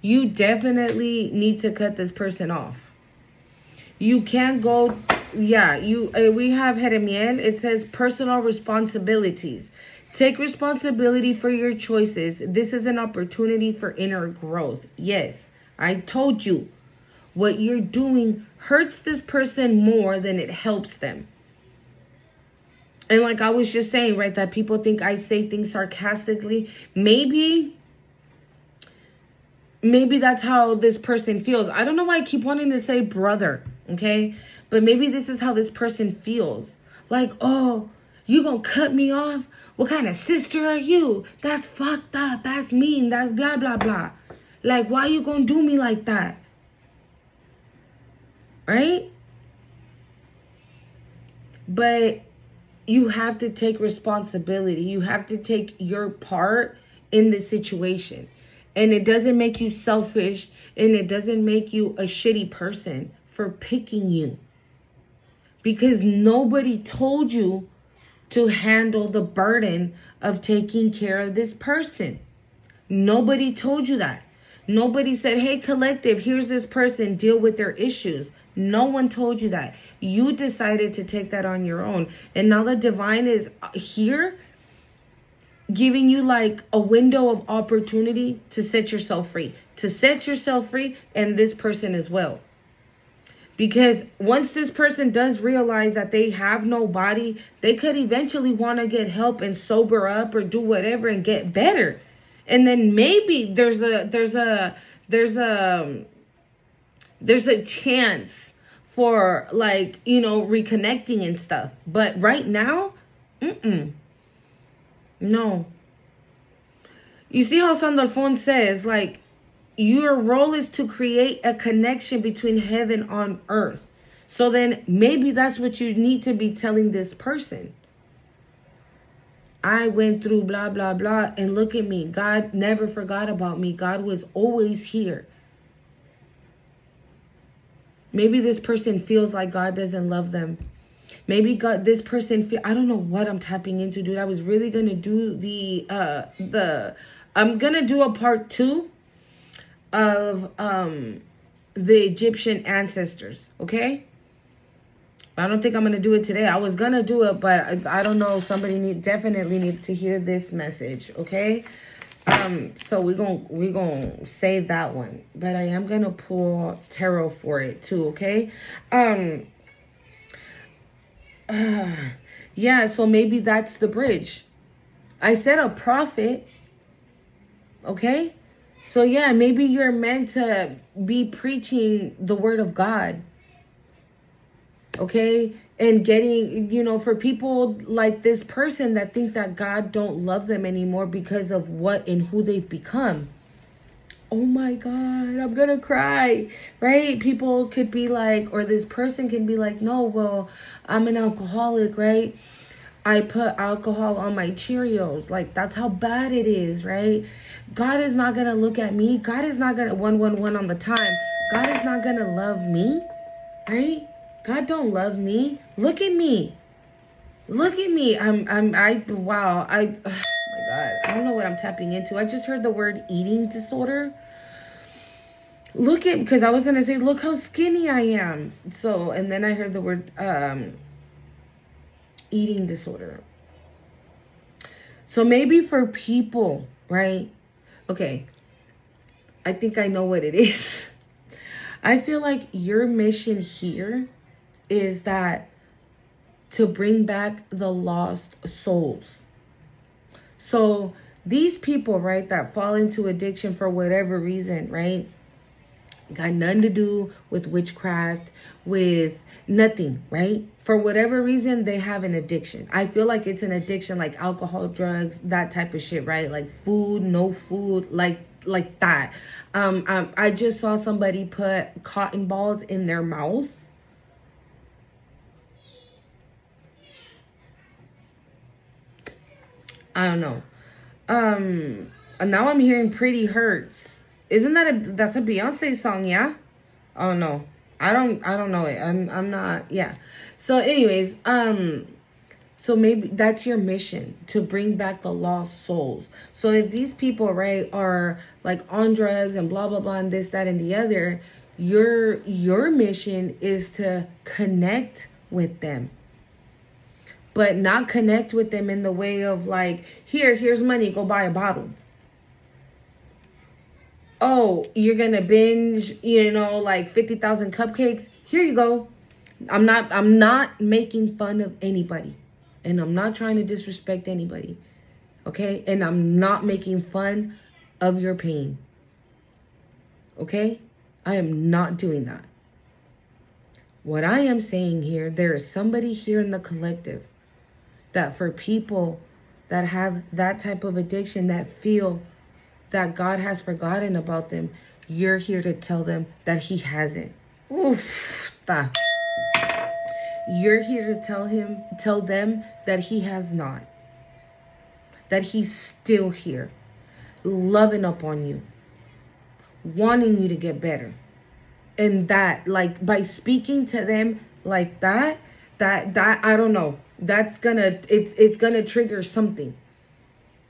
You definitely need to cut this person off. You can't go... Yeah, we have Jeremiel. It says personal responsibilities. Take responsibility for your choices. This is an opportunity for inner growth. Yes, I told you. What you're doing hurts this person more than it helps them. And like I was just saying, right, that people think I say things sarcastically. Maybe that's how this person feels. I don't know why I keep wanting to say brother, okay? But maybe this is how this person feels. Like, oh, you gonna cut me off? What kind of sister are you? That's fucked up. That's mean. That's blah, blah, blah. Like, why you gonna do me like that? Right? But you have to take responsibility. You have to take your part in this situation. And it doesn't make you selfish, and it doesn't make you a shitty person for picking you. Because nobody told you to handle the burden of taking care of this person. Nobody told you that. Nobody said, hey, collective, here's this person, deal with their issues. No one told you that. You decided to take that on your own. And now the divine is here giving you like a window of opportunity to set yourself free. To set yourself free, and this person as well. Because once this person does realize that they have no body, they could eventually want to get help and sober up or do whatever and get better. And then maybe there's a chance for like, you know, reconnecting and stuff. But right now, no. You see how Sandalphon says, like, your role is to create a connection between heaven on earth. So then maybe that's what you need to be telling this person. I went through blah, blah, blah, and look at me. God never forgot about me. God was always here. Maybe this person feels like God doesn't love them. Maybe this person I don't know what I'm tapping into, dude. I was really going to do I'm going to do a part 2 of the Egyptian ancestors, okay? I don't think I'm going to do it today. I was going to do it, but I don't know. Somebody definitely needs to hear this message, okay? So we're going to save that one. But I am going to pull tarot for it too, okay? Yeah, so maybe that's the bridge. I said a prophet, okay? So yeah, maybe you're meant to be preaching the word of God. Okay? And getting, you know, for people like this person that think that God don't love them anymore because of what and who they've become. Oh my God, I'm gonna cry, right? People could be like, or this person can be like, no, well, I'm an alcoholic, right? I put alcohol on my Cheerios. Like, that's how bad it is, right? God is not gonna look at me. God is not gonna, 111 on the time. God is not gonna love me, right? God don't love me. Look at me. Look at me. Wow. Oh my God. I don't know what I'm tapping into. I just heard the word eating disorder. Because I was going to say, look how skinny I am. So, and then I heard the word eating disorder. So maybe for people, right? Okay. I think I know what it is. I feel like your mission here is that to bring back the lost souls. So these people, right, that fall into addiction for whatever reason, right, got nothing to do with witchcraft, with nothing, right? For whatever reason, they have an addiction. I feel like it's an addiction like alcohol, drugs, that type of shit, right? Like food, no food, like that. I just saw somebody put cotton balls in their mouth. I don't know. Now I'm hearing Pretty Hurts. Isn't that's a Beyonce song, yeah? Oh no. I don't know it. I'm not, yeah. So anyways, so maybe that's your mission, to bring back the lost souls. So if these people, right, are like on drugs and blah blah blah and this, that, and the other, your mission is to connect with them. But not connect with them in the way of like, here's money, go buy a bottle. Oh, you're gonna binge, you know, like 50,000 cupcakes. Here you go. I'm not making fun of anybody. And I'm not trying to disrespect anybody. Okay? And I'm not making fun of your pain. Okay? I am not doing that. What I am saying here, there is somebody here in the collective that for people that have that type of addiction, that feel that God has forgotten about them, you're here to tell them that he hasn't. Oof. You're here to tell them that he has not. That he's still here, loving up on you, wanting you to get better. And that, like, by speaking to them like that I don't know, that's gonna, it's gonna trigger something.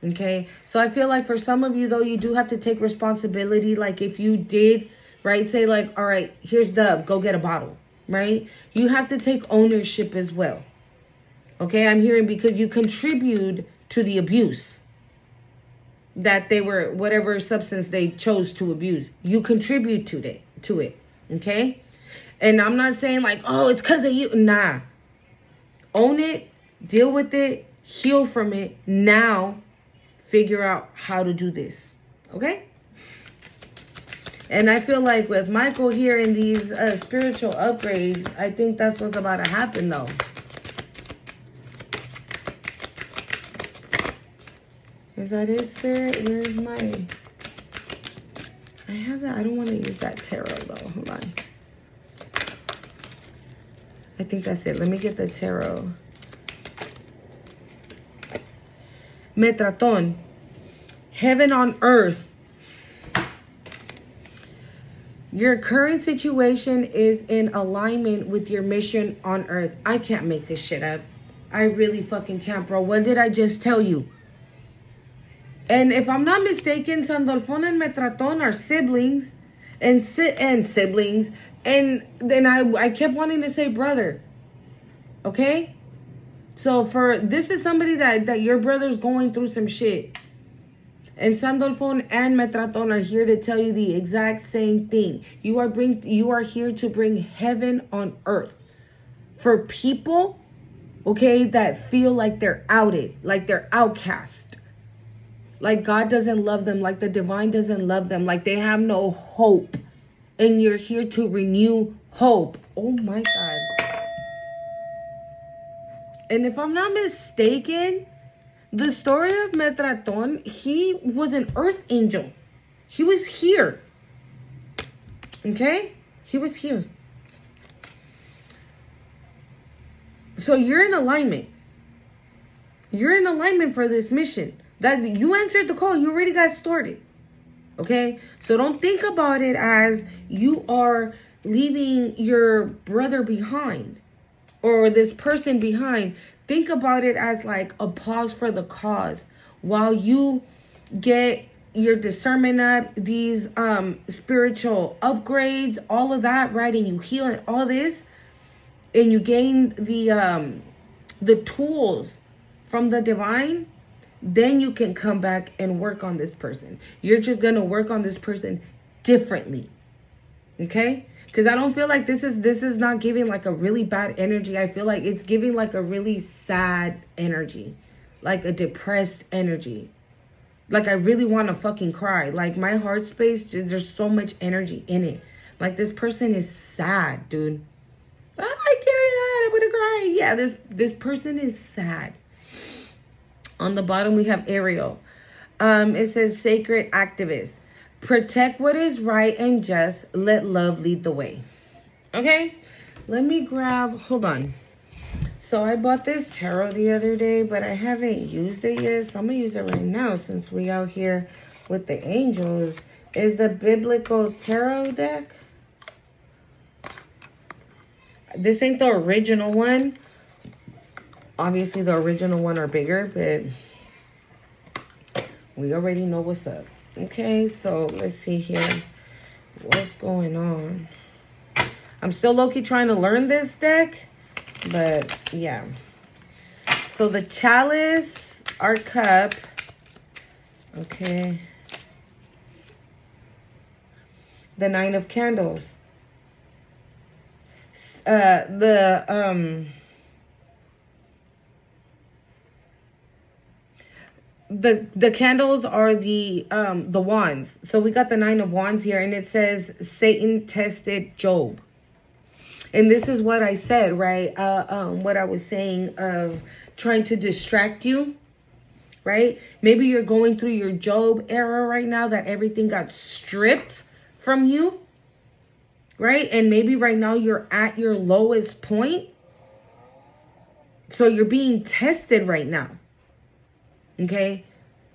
Okay, so I feel like for some of you, though, you do have to take responsibility. Like if you did, right, say like, all right, here's Dub, go get a bottle, right? You have to take ownership as well. Okay, I'm hearing because you contribute to the abuse that they were, whatever substance they chose to abuse, you contribute to it. Okay, and I'm not saying like, oh, it's because of you. Nah, own it, deal with it, heal from it. Now figure out how to do this. Okay? And I feel like with Michael here in these spiritual upgrades, I think that's what's about to happen though. Is that it, Spirit? Where's my... I have that. I don't want to use that tarot though. Hold on. I think that's it. Let me get the tarot. Metatron. Heaven on earth. Your current situation is in alignment with your mission on earth. I can't make this shit up. I really fucking can't, bro. What did I just tell you? And if I'm not mistaken, Sandalfon and Metatron are siblings. And siblings. And then I kept wanting to say brother. Okay? So this is somebody that your brother's going through some shit. And Sandalfon and Metatron are here to tell you the exact same thing. You are here to bring heaven on earth. For people, okay, that feel like they're outed, like they're outcast. Like God doesn't love them, like the divine doesn't love them, like they have no hope. And you're here to renew hope. Oh my God. And if I'm not mistaken, the story of Metatron, he was an earth angel. He was here. Okay? He was here. So you're in alignment. You're in alignment for this mission. That you answered the call. You already got started. Okay? So don't think about it as you are leaving your brother behind or this person behind. Think about it as like a pause for the cause while you get your discernment up, these spiritual upgrades, all of that, right? And you heal and all this, and you gain the tools from the divine. Then you can come back and work on this person. You're just going to work on this person differently. Okay? Because I don't feel like this is not giving like a really bad energy. I feel like it's giving like a really sad energy. Like a depressed energy. Like I really want to fucking cry. Like my heart space, there's so much energy in it. Like this person is sad, dude. I get it. I'm going to cry. Yeah, this person is sad. On the bottom, we have Ariel. It says, sacred activist. Protect what is right and just. Let love lead the way. Okay? Let me grab... Hold on. So, I bought this tarot the other day, but I haven't used it yet. So, I'm going to use it right now since we out here with the angels. Is the Biblical Tarot deck. This ain't the original one. Obviously, the original one are bigger, but we already know what's up. Okay, so let's see here. What's going on? I'm still low-key trying to learn this deck, but yeah. So the chalice, our cup. Okay. The Nine of Candles. The candles are the wands. So we got the Nine of Wands here, and it says Satan tested Job. And this is what I said, right? What I was saying of trying to distract you, right? Maybe you're going through your Job era right now, that everything got stripped from you, right? And maybe right now you're at your lowest point. So you're being tested right now. Okay,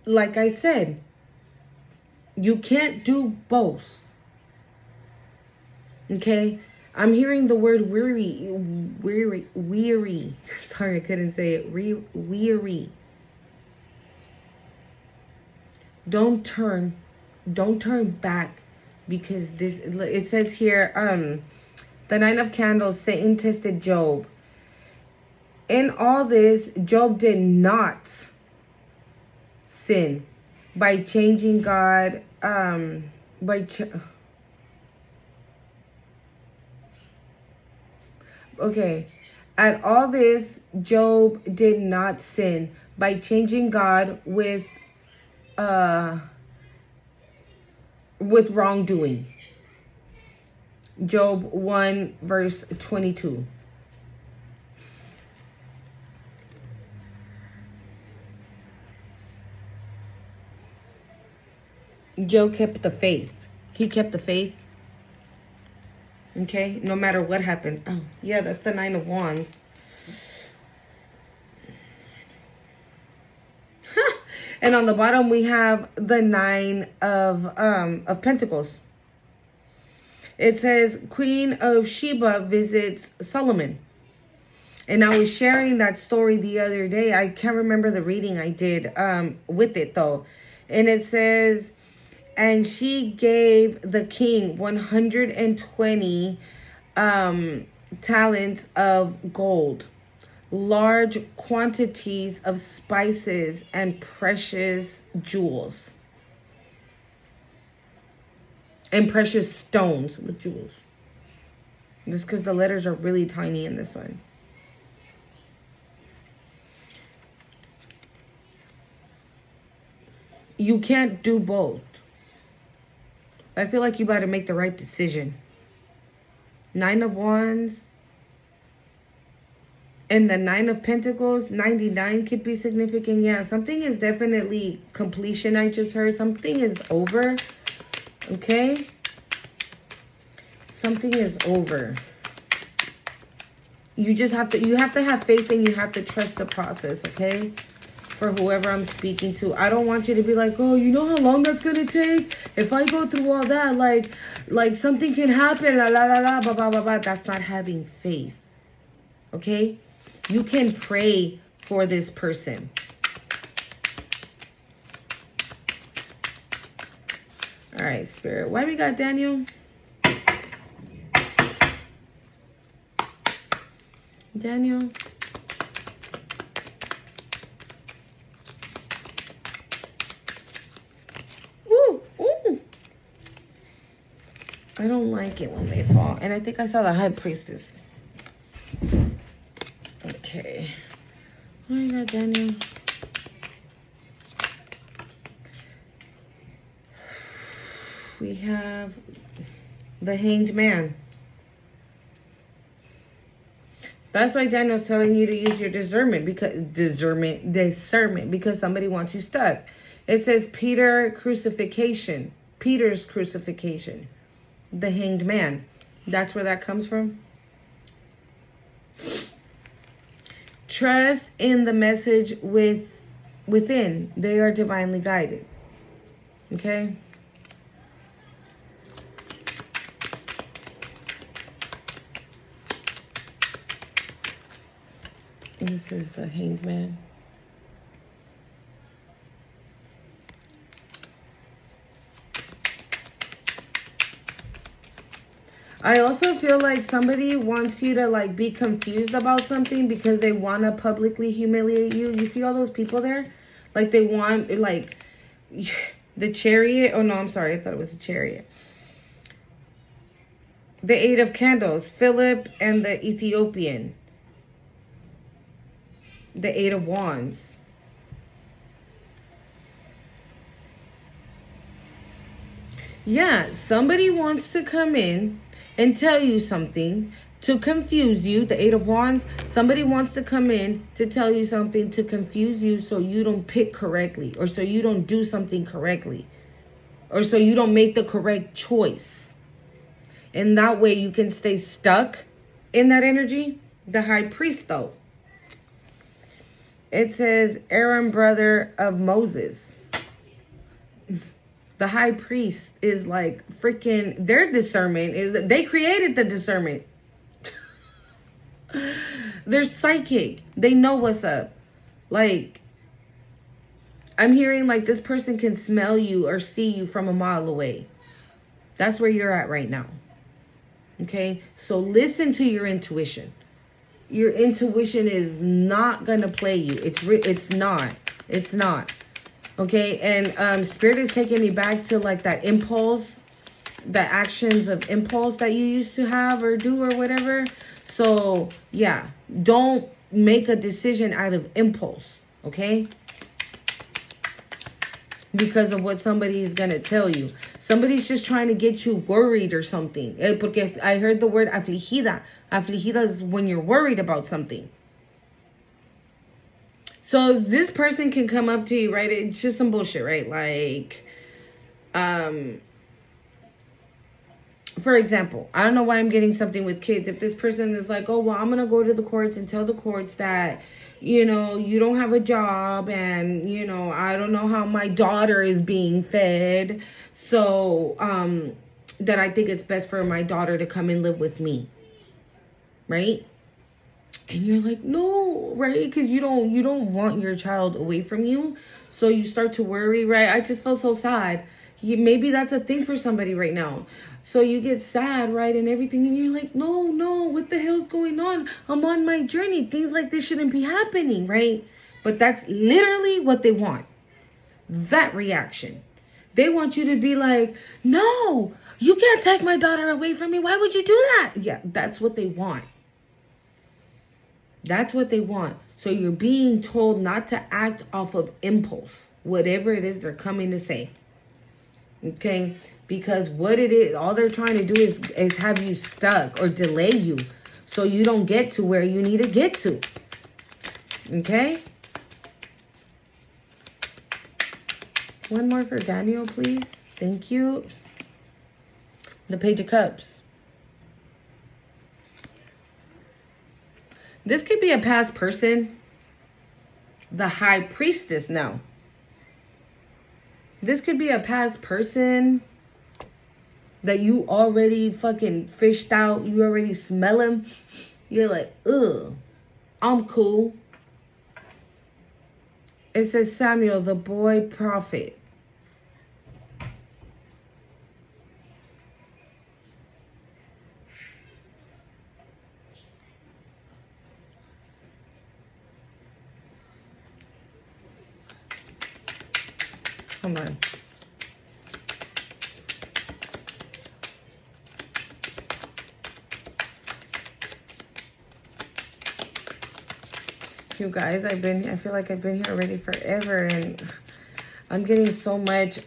like I said, you can't do both. Okay, I'm hearing the word weary. Sorry, I couldn't say it. Weary. Don't turn back, because it says here, the Nine of Candles, Satan tested Job. In all this, Job did not sin by changing God, okay. At all this, Job did not sin by changing God with with wrongdoing. Job 1 verse 22. Job kept the faith. He kept the faith. Okay, no matter what happened. Oh, yeah, that's the 9 of Wands. And on the bottom we have the 9 of Pentacles. It says Queen of Sheba visits Solomon. And I was sharing that story the other day. I can't remember the reading I did with it though. And it says, and she gave the king 120 talents of gold, large quantities of spices, and precious jewels. And precious stones with jewels. Just because the letters are really tiny in this one. You can't do both. I feel like you better make the right decision. 9 of Wands. And the 9 of Pentacles, 99 could be significant. Yeah, something is definitely completion. I just heard something is over. Okay? Something is over. You just have to, you have to have faith and you have to trust the process, okay? For whoever I'm speaking to. I don't want you to be like, oh, you know how long that's going to take? If I go through all that, like something can happen, la la la la, blah, blah, blah, blah. That's not having faith, okay? You can pray for this person. All right, Spirit. Why we got Daniel? Daniel. Ooh, ooh. I don't like it when they fall. And I think I saw the High Priestess. Okay. Why we got Daniel? We have the Hanged Man. That's why Daniel's telling you to use your discernment because somebody wants you stuck. It says Peter's crucifixion, the Hanged Man. That's where that comes from. Trust in the message within. They are divinely guided. Okay? This is the Hanged Man. I also feel like somebody wants you to like be confused about something because they want to publicly humiliate you. You see all those people there? Like they want like the Chariot. Oh no, I'm sorry. I thought it was a Chariot. The 8 of Candles, Philip and the Ethiopian. The 8 of Wands. Yeah, somebody wants to come in and tell you something to confuse you. The 8 of Wands. Somebody wants to come in to tell you something to confuse you so you don't pick correctly. Or so you don't do something correctly. Or so you don't make the correct choice. And that way you can stay stuck in that energy. The High Priest though. It says Aaron, brother of Moses. The High Priest is like freaking, their discernment is, they created the discernment. They're psychic. They know what's up. Like, I'm hearing like this person can smell you or see you from a mile away. That's where you're at right now. Okay? So listen to your intuition. Your intuition is not going to play you. It's not. It's not. Okay? And Spirit is taking me back to like that impulse, the actions of impulse that you used to have or do or whatever. So, yeah. Don't make a decision out of impulse. Okay? Because of what somebody is going to tell you. Somebody's just trying to get you worried or something. Porque I heard the word afligida. Afligida is when you're worried about something. So this person can come up to you, right? It's just some bullshit, right? Like, for example, I don't know why I'm getting something with kids. If this person is like, oh, well, I'm going to go to the courts and tell the courts that, you know, you don't have a job and, you know, I don't know how my daughter is being fed. So, that I think it's best for my daughter to come and live with me. Right? And you're like, no, right? Because you don't want your child away from you. So you start to worry, right? I just felt so sad. Maybe that's a thing for somebody right now. So you get sad, right? And everything. And you're like, no, what the hell's going on? I'm on my journey. Things like this shouldn't be happening, right? But that's literally what they want. That reaction. They want you to be like, no, you can't take my daughter away from me. Why would you do that? Yeah, that's what they want. That's what they want. So you're being told not to act off of impulse, whatever it is they're coming to say. Okay? Because what it is, all they're trying to do is have you stuck or delay you so you don't get to where you need to get to. Okay? One more for Daniel, please. Thank you. The Page of Cups. This could be a past person. The High Priestess now. This could be a past person that you already fucking fished out. You already smell him. You're like, ugh, I'm cool. It says Samuel, the boy prophet. Hold on. You guys, I feel like I've been here already forever and I'm getting so much,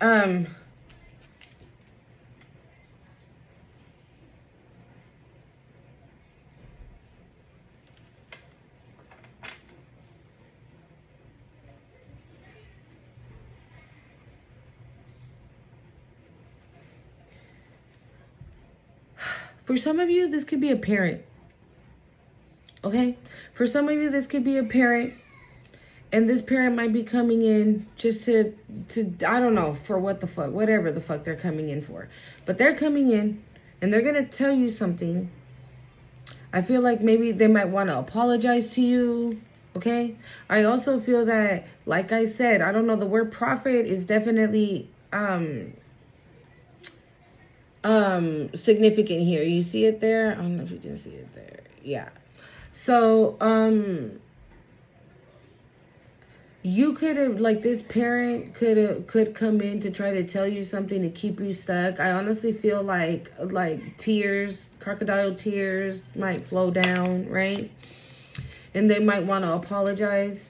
for some of you, this could be a parent. Okay? For some of you, this could be a parent. And this parent might be coming in just to I don't know, for what the fuck, whatever the fuck they're coming in for. But they're coming in and they're going to tell you something. I feel like maybe they might want to apologize to you. Okay? I also feel that, like I said, I don't know, the word prophet is definitely significant here. You see it there? I don't know if you can see it there. Yeah. So, you could have, like, this parent could come in to try to tell you something to keep you stuck. I honestly feel like tears, crocodile tears might flow down, right? And they might want to apologize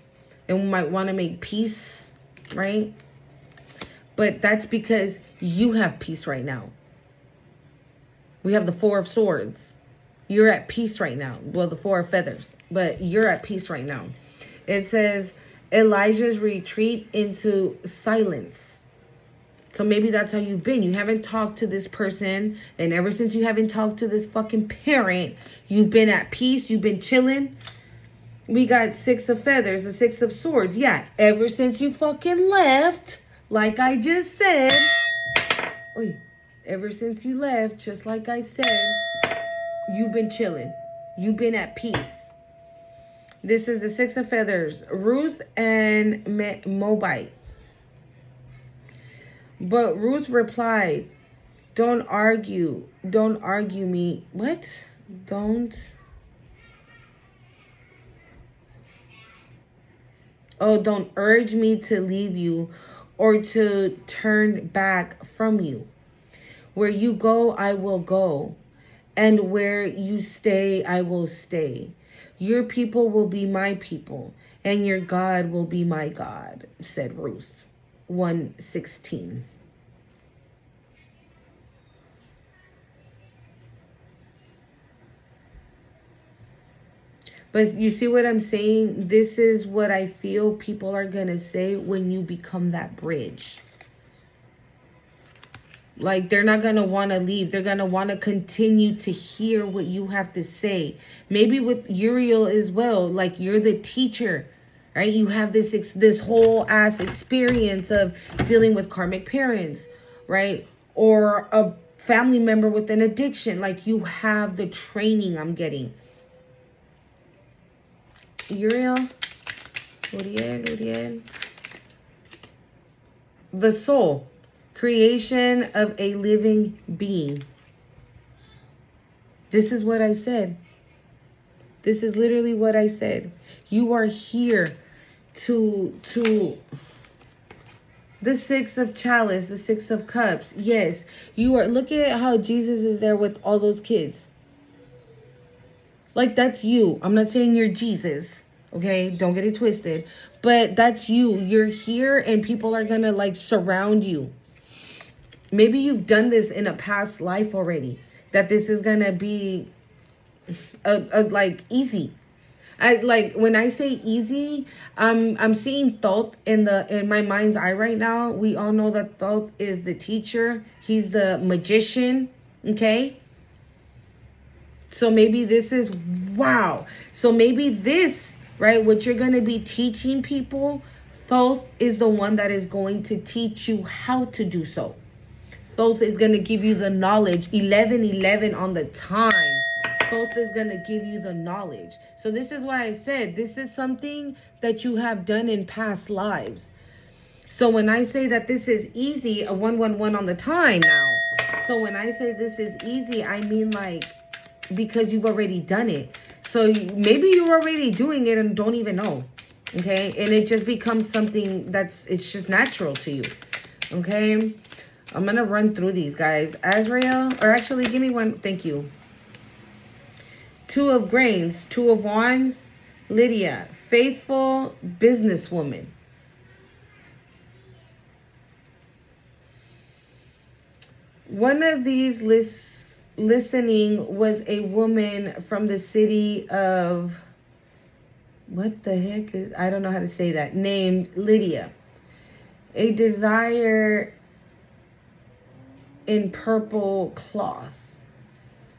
and might want to make peace, right? But that's because you have peace right now. We have the Four of Swords. You're at peace right now. Well, the Four of Feathers. But you're at peace right now. It says Elijah's retreat into silence. So maybe that's how you've been. You haven't talked to this person. And ever since you haven't talked to this fucking parent, you've been at peace. You've been chilling. We got Six of Feathers, the Six of Swords. Yeah, ever since you fucking left, like I just said. Oy, ever since you left, just like I said, you've been chilling. You've been at peace. This is the Six of Feathers. Ruth and Moabite. But Ruth replied, don't argue. Don't argue me. What? Don't. Oh, don't urge me to leave you or to turn back from you. Where you go, I will go. And where you stay, I will stay. Your people will be my people, and your God will be my God, said Ruth. 1:16. But you see what I'm saying? This is what I feel people are going to say when you become that bridge. Like, they're not going to want to leave. They're going to want to continue to hear what you have to say. Maybe with Uriel as well. Like, you're the teacher, right? You have this whole ass experience of dealing with karmic parents, right? Or a family member with an addiction. Like, you have the training I'm getting. Uriel. Uriel. The soul. Creation of a living being. This is what I said. This is literally what I said. You are here to the Six of Chalice, the Six of Cups. Yes, you are. Look at how Jesus is there with all those kids. Like, that's you. I'm not saying you're Jesus. Okay, don't get it twisted. But that's you. You're here and people are gonna like surround you. Maybe you've done this in a past life already. That this is gonna be like easy. I like when I say easy, I'm seeing Thoth in my mind's eye right now. We all know that Thoth is the teacher. He's the magician. Okay. So maybe this is wow. So maybe this, right, what you're gonna be teaching people, Thoth is the one that is going to teach you how to do so. Thoth is going to give you the knowledge. 11:11 on the time. Thoth is going to give you the knowledge. So this is why I said this is something that you have done in past lives. So when I say that this is easy, a 111 on the time now. So when I say this is easy, I mean like because you've already done it. So maybe you're already doing it and don't even know. Okay? And it just becomes something it's just natural to you. Okay? I'm going to run through these, guys. Azrael, or actually, give me one. Thank you. Two of Grains, Two of Wands, Lydia, faithful businesswoman. One of these listening was a woman from the city of, what the heck is, I don't know how to say that, named Lydia. A desire in purple cloth.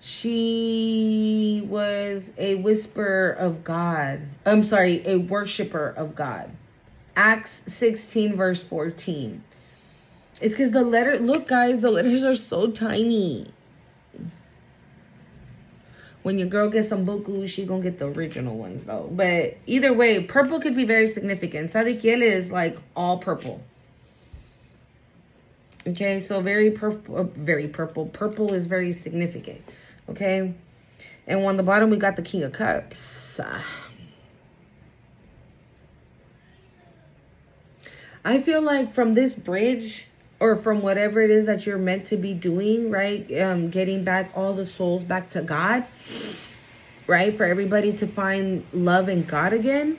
She was a whisperer of God. I'm sorry, a worshiper of God. Acts 16 verse 14. It's because the letter, look guys, the letters are so tiny. When your girl gets some buku, she gonna get the original ones though. But either way, purple could be very significant. Sadiquiel is like all purple. Okay, so very purple. Purple is very significant. Okay, and on the bottom we got the King of Cups. I feel like from this bridge, or from whatever it is that you're meant to be doing, right? Getting back all the souls back to God, right? For everybody to find love in God again.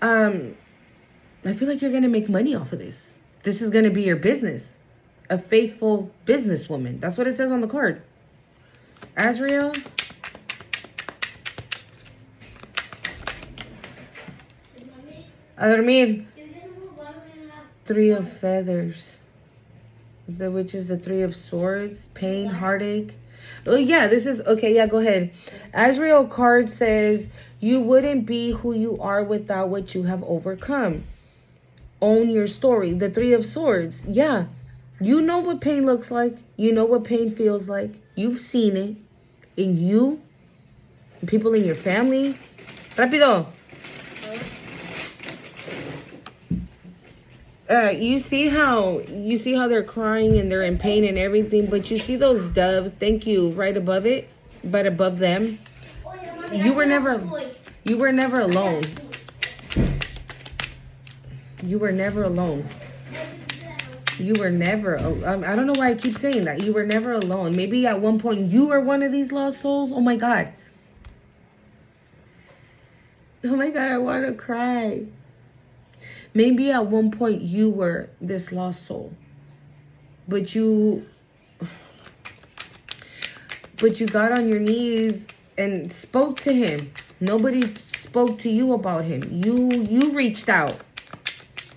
I feel like you're gonna make money off of this. This is gonna be your business. A faithful businesswoman. That's what it says on the card. Azrael. A dormir. Three of Feathers. Which is the Three of Swords. Pain, heartache. Oh, yeah, this is... Okay, yeah, go ahead. Azrael card says, you wouldn't be who you are without what you have overcome. Own your story. The Three of Swords. Yeah. You know what pain looks like. You know what pain feels like. You've seen it. In you. And people in your family. Rápido. You see how they're crying and they're in pain and everything, but you see those doves, thank you, right above it, but above them. You were never alone. You were never alone. You were never, I don't know why I keep saying that. You were never alone. Maybe at one point you were one of these lost souls. Oh my God. Oh my God, I want to cry. Maybe at one point you were this lost soul. But you got on your knees and spoke to him. Nobody spoke to you about him. You reached out.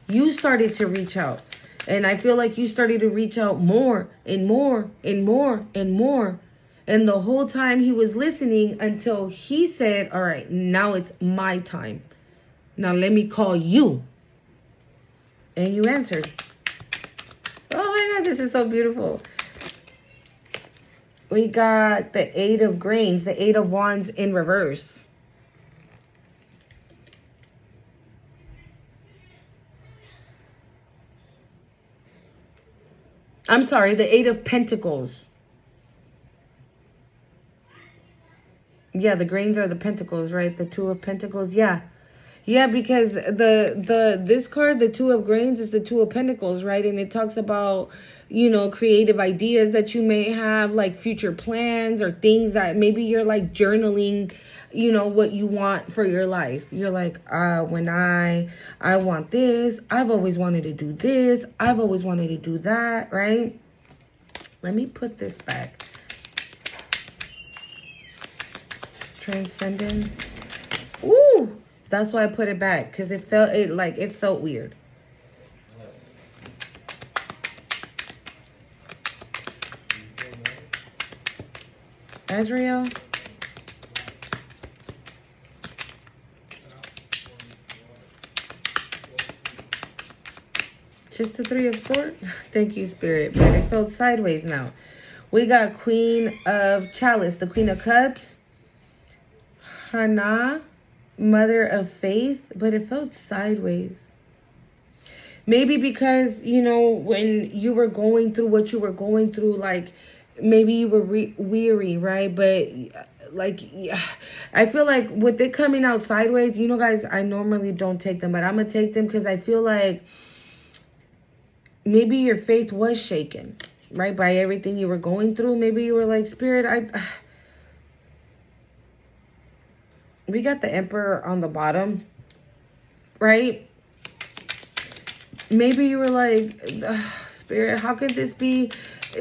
You started to reach out. And I feel like you started to reach out more and more and more and more. And the whole time he was listening until he said, all right, now it's my time. Now let me call you. And you answered. Oh my God, this is so beautiful. We got the 8 of Grains, the 8 of Wands in reverse. I'm sorry, the 8 of Pentacles. Yeah, the Grains are the Pentacles, right? The 2 of Pentacles, yeah. Yeah, because this card, the 2 of Grains, is the 2 of Pentacles, right? And it talks about, you know, creative ideas that you may have, like future plans or things that maybe you're like journaling, you know, what you want for your life. You're like, when I want this, I've always wanted to do this, I've always wanted to do that, right? Let me put this back. Transcendence. Ooh, that's why I put it back, because it felt weird. Azrael. Just the 3 of Swords. Thank you, Spirit. But it felt sideways now. We got Queen of Chalice, the Queen of Cups. Hannah, Mother of Faith. But it felt sideways. Maybe because, you know, when you were going through what you were going through, like, maybe you were weary, right? But, like, yeah, I feel like with it coming out sideways, you know, guys, I normally don't take them. But I'm going to take them because I feel like maybe your faith was shaken, right? By everything you were going through. Maybe you were like, Spirit, we got the Emperor on the bottom, right? Maybe you were like, Spirit, how could this be?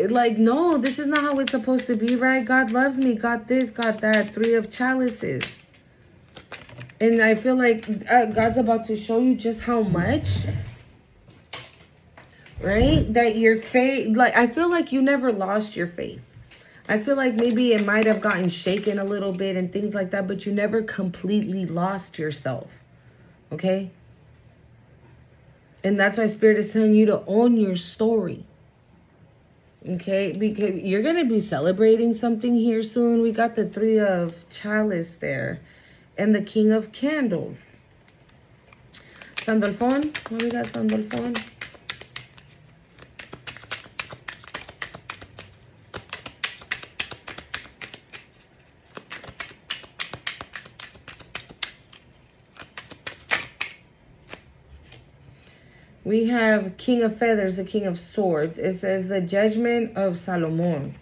Like, no, this is not how it's supposed to be, right? God loves me, got this, got that. 3 of Chalices. And I feel like God's about to show you just how much, right? That your faith, like, I feel like you never lost your faith. I feel like maybe it might have gotten shaken a little bit and things like that, but you never completely lost yourself, okay? And that's why Spirit is telling you to own your story, okay? Because you're going to be celebrating something here soon. We got the 3 of Chalice there and the King of Candles. Sandalphon, what we got, Sandalphon? We have King of Feathers, the King of Swords. It says the judgment of Solomon.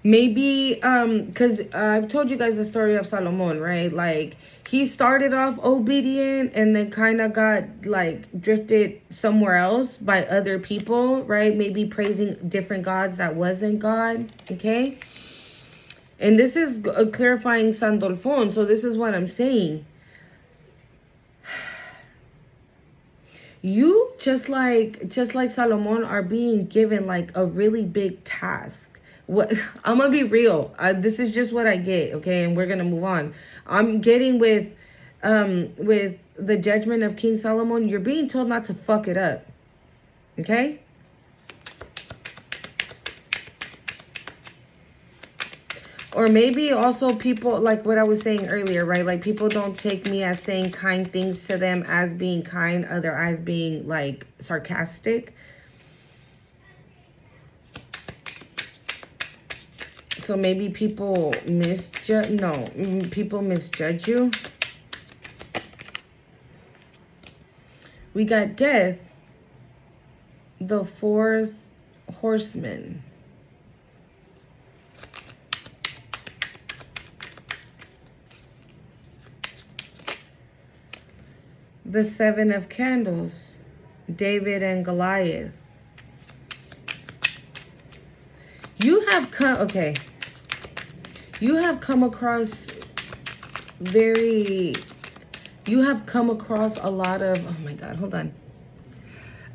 Maybe, because I've told you guys the story of Solomon, right? Like, he started off obedient and then kind of got, like, drifted somewhere else by other people, right? Maybe praising different gods that wasn't God, okay? And this is clarifying Sandalphon, so this is what I'm saying. You, just like Solomon, are being given like a really big task. What I'm gonna be real. This is just what I get, okay? And we're gonna move on. I'm getting with the judgment of King Solomon. You're being told not to fuck it up, okay? Or maybe also people, like what I was saying earlier, right? Like, people don't take me as saying kind things to them as being kind, other as being, like, sarcastic. So maybe people misjudge you. We got Death, the 4th horseman. The 7 of Candles, David and Goliath. You have come, okay. You have come across very... You have come across a lot of... Oh my God, hold on.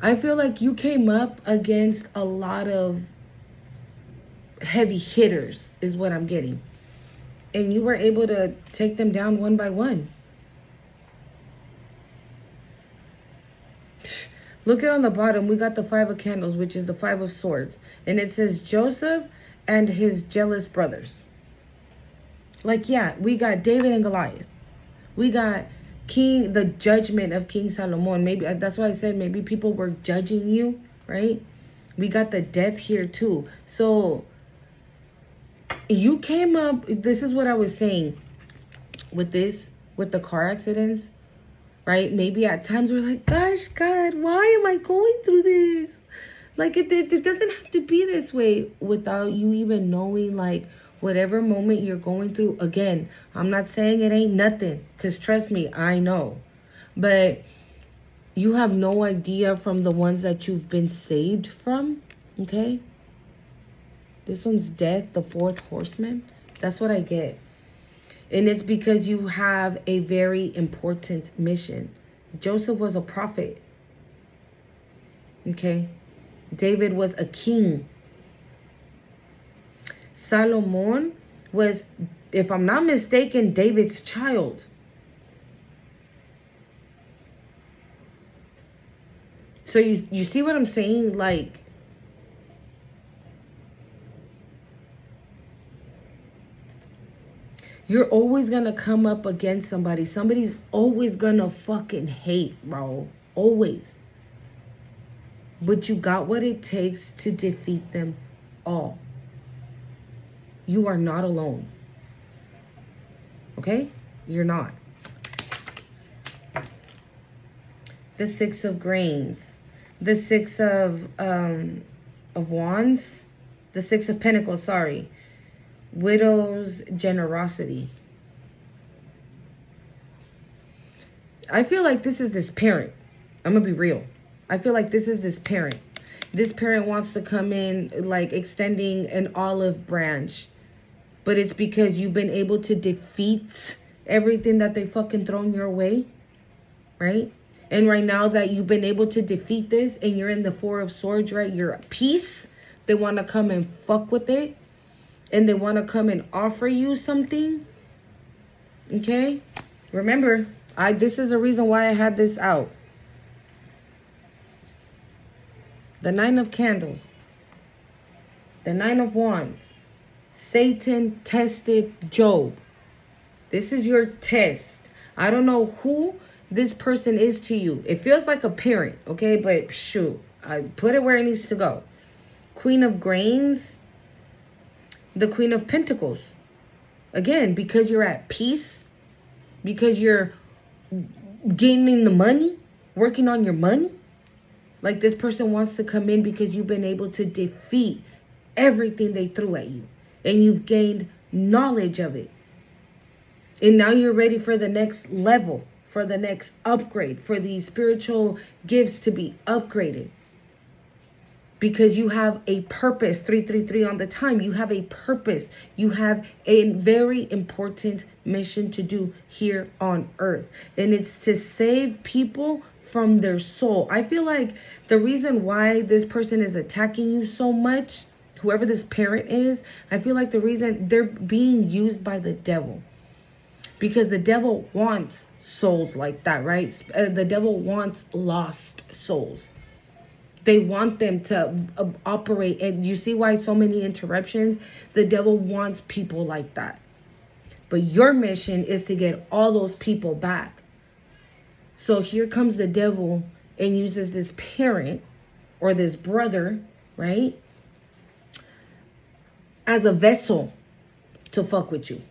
I feel like you came up against a lot of heavy hitters, is what I'm getting. And you were able to take them down one by one. Look at on the bottom, we got the 5 of Candles, which is the 5 of Swords. And it says Joseph and his jealous brothers. Like, yeah, we got David and Goliath. We got the judgment of King Solomon. Maybe that's why I said maybe people were judging you, right? We got the death here too. So you came up, this is what I was saying with the car accidents, right? Maybe at times we're like, gosh, God, why am I going through this? Like, it doesn't have to be this way without you even knowing, like, whatever moment you're going through. Again, I'm not saying it ain't nothing, because trust me, I know. But you have no idea from the ones that you've been saved from, okay? This one's death, the 4th horseman. That's what I get. And it's because you have a very important mission. Joseph was a prophet, okay? David was a king. Solomon was, if I'm not mistaken, David's child. So you see what I'm saying? Like, you're always going to come up against somebody. Somebody's always going to fucking hate, bro. Always. But you got what it takes to defeat them all. You are not alone. Okay? You're not. The 6 of Grains. The 6 of Wands. The 6 of Pentacles, sorry. Widow's generosity. I feel like this is this parent. I'm going to be real. I feel like this is this parent. This parent wants to come in like extending an olive branch. But it's because you've been able to defeat everything that they fucking thrown your way. Right? And right now that you've been able to defeat this and you're in the 4 of Swords, right? You're at peace. They want to come and fuck with it. And they want to come and offer you something. Okay? Remember, this is the reason why I had this out. The 9 of Candles. The 9 of Wands. Satan tested Job. This is your test. I don't know who this person is to you. It feels like a parent, okay? But shoot, I put it where it needs to go. Queen of Grains. The Queen of Pentacles. Again, because you're at peace. Because you're gaining the money. Working on your money. Like this person wants to come in because you've been able to defeat everything they threw at you. And you've gained knowledge of it. And now you're ready for the next level. For the next upgrade. For these spiritual gifts to be upgraded. Because you have a purpose. 333 on the time. You have a purpose. You have a very important mission to do here on earth. And it's to save people from their soul. I feel like the reason why this person is attacking you so much, whoever this parent is, I feel like the reason they're being used by the devil. Because the devil wants souls like that, right? The devil wants lost souls. They want them to operate. And you see why so many interruptions? The devil wants people like that. But your mission is to get all those people back. So here comes the devil and uses this parent or this brother, right? As a vessel to fuck with you.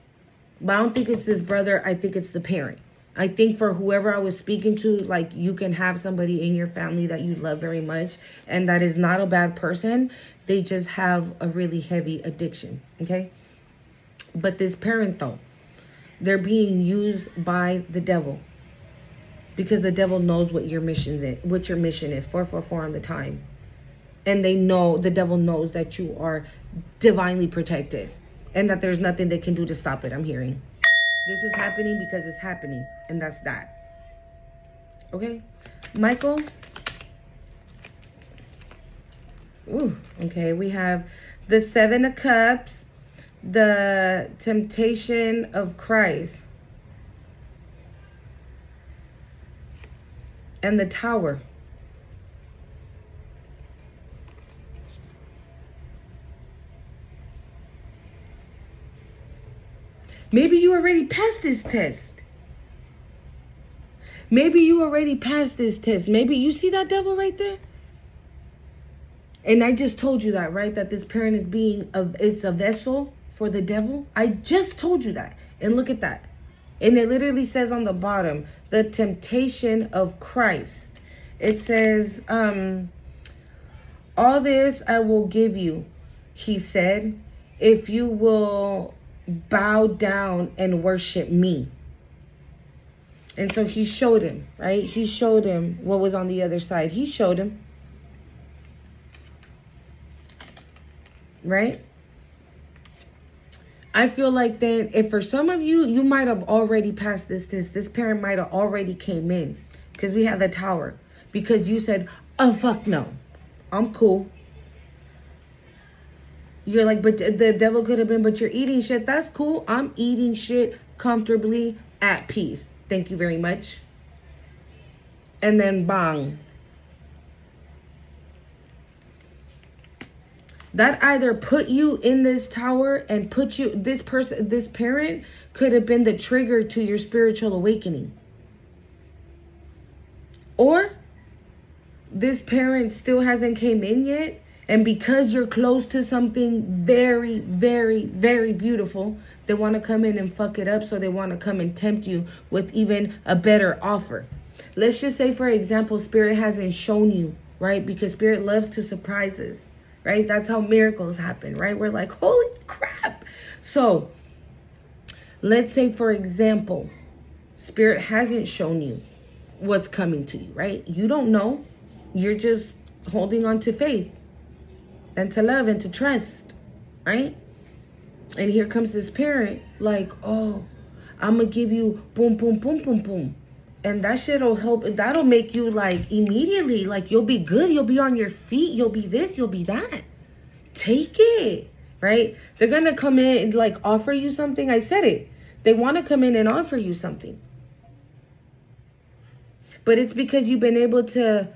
But I don't think it's this brother. I think it's the parent. I think for whoever I was speaking to, like, you can have somebody in your family that you love very much and that is not a bad person. They just have a really heavy addiction, okay? But this parent, though, they're being used by the devil because the devil knows what your mission is. 444 on the time. And they know, the devil knows that you are divinely protected. And that there's nothing they can do to stop it, I'm hearing. This is happening because it's happening. And that's that. Okay? Michael? Ooh, okay. We have the 7 of Cups, the temptation of Christ, and the Tower. Maybe you already passed this test. Maybe you already passed this test. Maybe you see that devil right there? And I just told you that, right? That this parent is it's a vessel for the devil. I just told you that. And look at that. And it literally says on the bottom, the temptation of Christ. It says, all this I will give you, he said, if you will bow down and worship me. And so he showed him, right? He showed him what was on the other side. He showed him. Right? I feel like that if for some of you, you might have already passed this test. This parent might have already came in. Because we have the Tower. Because you said, oh, fuck no. I'm cool. You're like, but the devil could have been, but you're eating shit. That's cool. I'm eating shit comfortably at peace. Thank you very much. And then bang. That either put you in this tower and put you, this parent could have been the trigger to your spiritual awakening. Or this parent still hasn't came in yet. And because you're close to something very, very, very beautiful, they want to come in and fuck it up. So they want to come and tempt you with even a better offer. Let's just say, for example, Spirit hasn't shown you, right? Because Spirit loves to surprise us, right? That's how miracles happen, right? We're like, holy crap. So let's say, for example, Spirit hasn't shown you what's coming to you, right? You don't know. You're just holding on to faith and to love and to trust, right? And here comes this parent like, oh, I'm going to give you boom, boom, boom, boom, boom. And that shit will help. That'll make you like immediately, like you'll be good. You'll be on your feet. You'll be this, you'll be that. Take it, right? They're going to come in and like offer you something. I said it. They want to come in and offer you something. But it's because you've been able to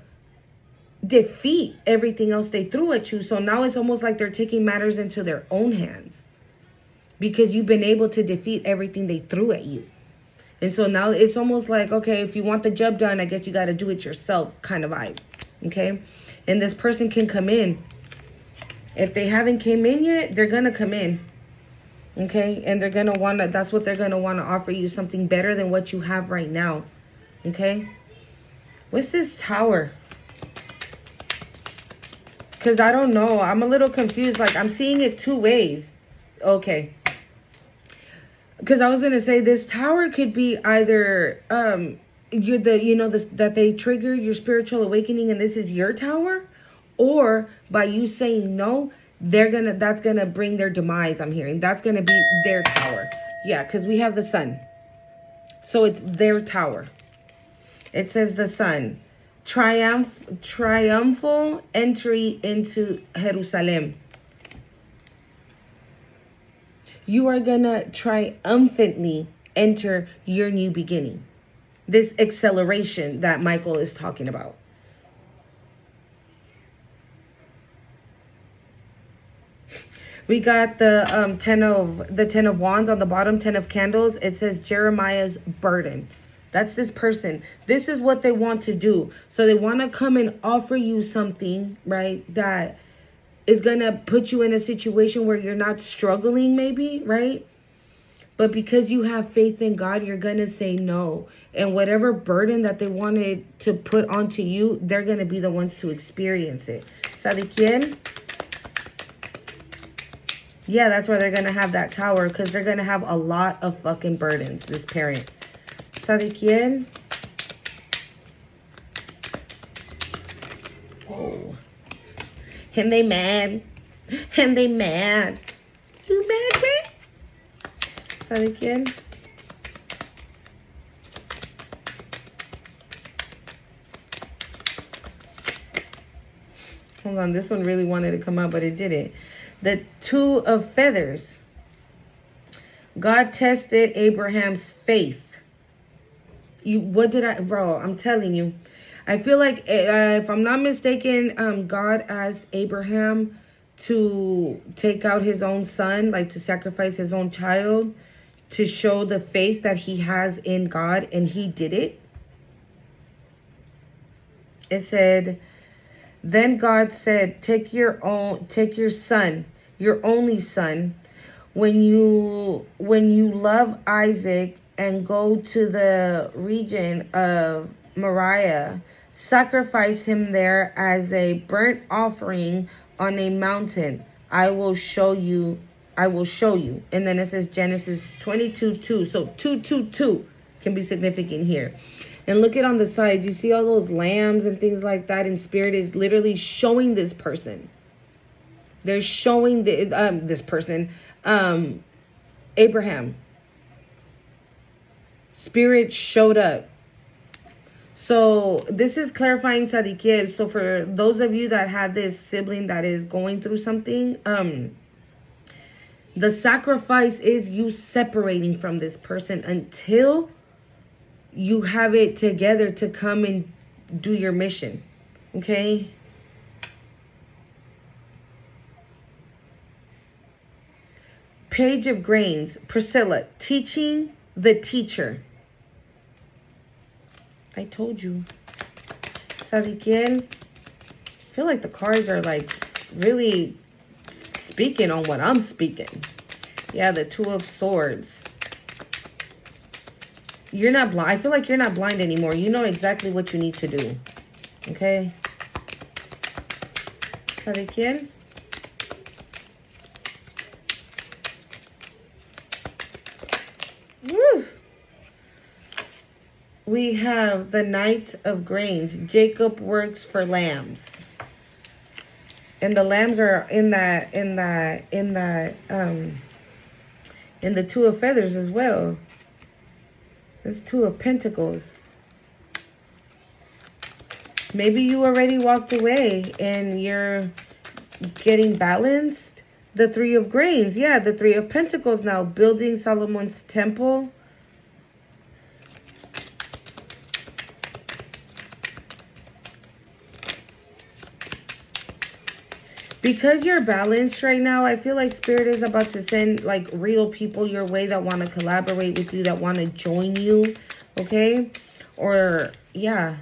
defeat everything else they threw at you. So now it's almost like they're taking matters into their own hands because you've been able to defeat everything they threw at you. And so now it's almost like, okay, if you want the job done, I guess you got to do it yourself kind of vibe. Okay. And this person can come in. If they haven't came in yet, they're going to come in. Okay. And they're going to want to, that's what they're going to want to offer you, something better than what you have right now. Okay. What's this Tower? Because I don't know. I'm a little confused. Like, I'm seeing it two ways. Okay. Because I was going to say this Tower could be either, that they trigger your spiritual awakening and this is your Tower. Or by you saying no, that's going to bring their demise, I'm hearing. That's going to be their Tower. Yeah, because we have the Sun. So it's their Tower. It says the Sun. Triumphal entry into Jerusalem. You are gonna triumphantly enter your new beginning. This acceleration that Michael is talking about. We got the 10 of wands on the bottom, 10 of candles. It says Jeremiah's burden. That's this person. This is what they want to do. So they want to come and offer you something, right, that is going to put you in a situation where you're not struggling maybe, right? But because you have faith in God, you're going to say no. And whatever burden that they wanted to put onto you, they're going to be the ones to experience it. ¿Sabe quién? Yeah, that's why they're going to have that Tower, because they're going to have a lot of fucking burdens, this parent. ¿Sabe quién? Oh. And they mad. And they mad. You mad, bitch? ¿Sabe quién? Hold on, this one really wanted to come out, but it didn't. The two of feathers. God tested Abraham's faith. Bro, I'm telling you. I feel like, if I'm not mistaken, God asked Abraham to take out his own son, like to sacrifice his own child, to show the faith that he has in God, and he did it. It said, then God said, take your son, your only son, when you love Isaac, and go to the region of Moriah, sacrifice him there as a burnt offering on a mountain. I will show you. And then it says Genesis 22:2. So 2:2:2 can be significant here. And look at on the side. You see all those lambs and things like that. And Spirit is literally showing this person. They're showing this person, Abraham. Spirit showed up. So this is clarifying Tzadikir. So for those of you that had this sibling that is going through something, the sacrifice is you separating from this person until you have it together to come and do your mission. Okay? Page of Grains. Priscilla, teaching the teacher. I told you. Sadiquiel. I feel like the cards are like really speaking on what I'm speaking. Yeah, the Two of Swords. You're not blind. I feel like you're not blind anymore. You know exactly what you need to do. Okay? Sadiquiel. Woo! We have the Knight of Grains. Jacob works for lambs. And the lambs are in the Two of Feathers as well. There's Two of Pentacles. Maybe you already walked away and you're getting balanced. The Three of Grains. Yeah, the Three of Pentacles now. Building Solomon's temple. Because you're balanced right now, I feel like Spirit is about to send like real people your way that want to collaborate with you, that want to join you, okay? Or, yeah.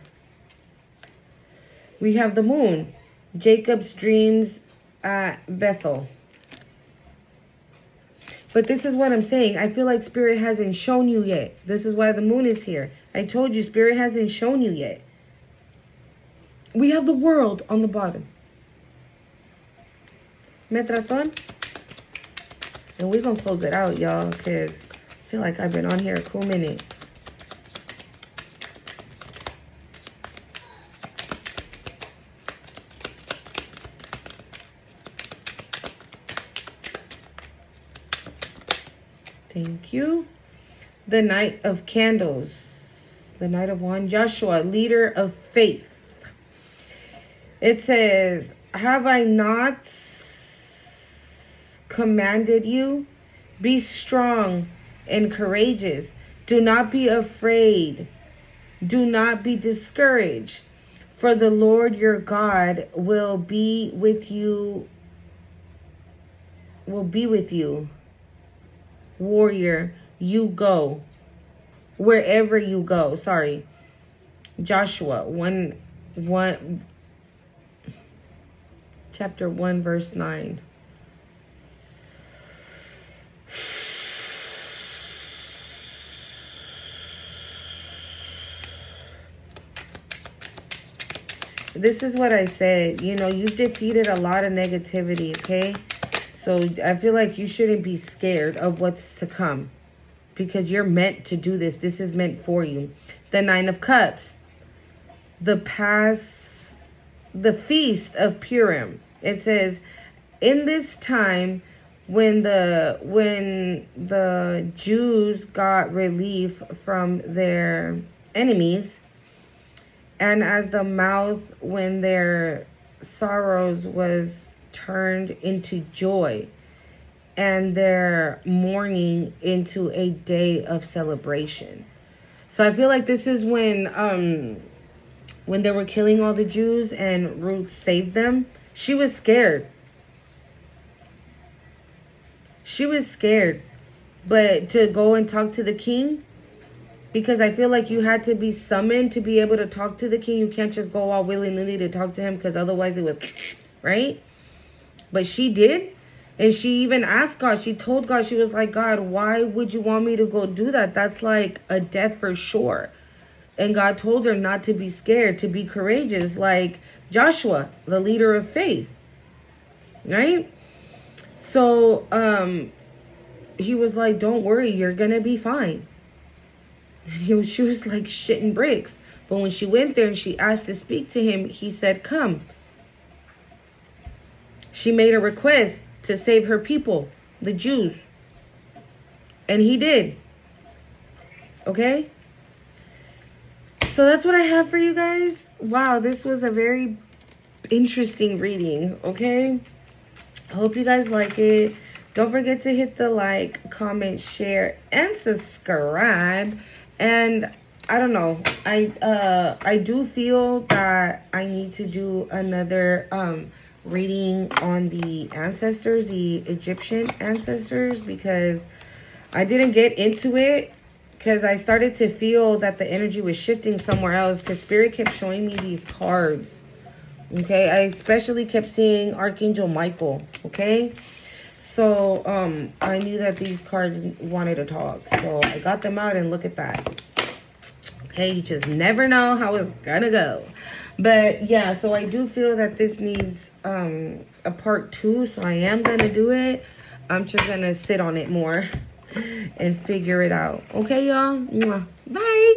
We have the Moon. Jacob's dreams at Bethel. But this is what I'm saying. I feel like Spirit hasn't shown you yet. This is why the Moon is here. I told you, Spirit hasn't shown you yet. We have the World on the bottom. Metraton. And we're going to close it out, y'all, because I feel like I've been on here a cool minute. Thank you. The Knight of Candles. The Knight of Wands. Joshua, leader of faith. It says, have I not commanded you? Be strong and courageous. Do not be afraid. Do not be discouraged. For the Lord your God will be with you. Warrior, you go. Wherever you go. Sorry. Joshua chapter 1 verse 9. This is what I said. You know, you've defeated a lot of negativity, okay? So I feel like you shouldn't be scared of what's to come. Because you're meant to do this. This is meant for you. The Nine of Cups. The Feast of Purim. It says, in this time, when the Jews got relief from their enemies, and as the mouth when their sorrows was turned into joy, and their mourning into a day of celebration. So I feel like this is when they were killing all the Jews and Ruth saved them. She was scared. She was scared. But to go and talk to the king, because I feel like you had to be summoned to be able to talk to the king. You can't just go all willy-nilly to talk to him, because otherwise it would, right? But she did. And she even asked God. She told God, she was like, God, why would you want me to go do that? That's like a death for sure. And God told her not to be scared, to be courageous, like Joshua, the leader of faith. Right? So, he was like, don't worry, you're going to be fine. She was like shitting bricks. But when she went there and she asked to speak to him, he said, come. She made a request to save her people, the Jews. And he did. Okay? So that's what I have for you guys. Wow, this was a very interesting reading, okay? I hope you guys like it. Don't forget to hit the like, comment, share, and subscribe. And I don't know, I do feel that I need to do another reading on the ancestors, the Egyptian ancestors, because I didn't get into it, because I started to feel that the energy was shifting somewhere else, because Spirit kept showing me these cards. Okay, I especially kept seeing Archangel Michael. Okay, so I knew that these cards wanted to talk, so I got them out, and look at that. Okay, you just never know how it's gonna go. But yeah, so I do feel that this needs a part 2, so I am gonna do it. I'm just gonna sit on it more and figure it out. Okay, y'all? Bye.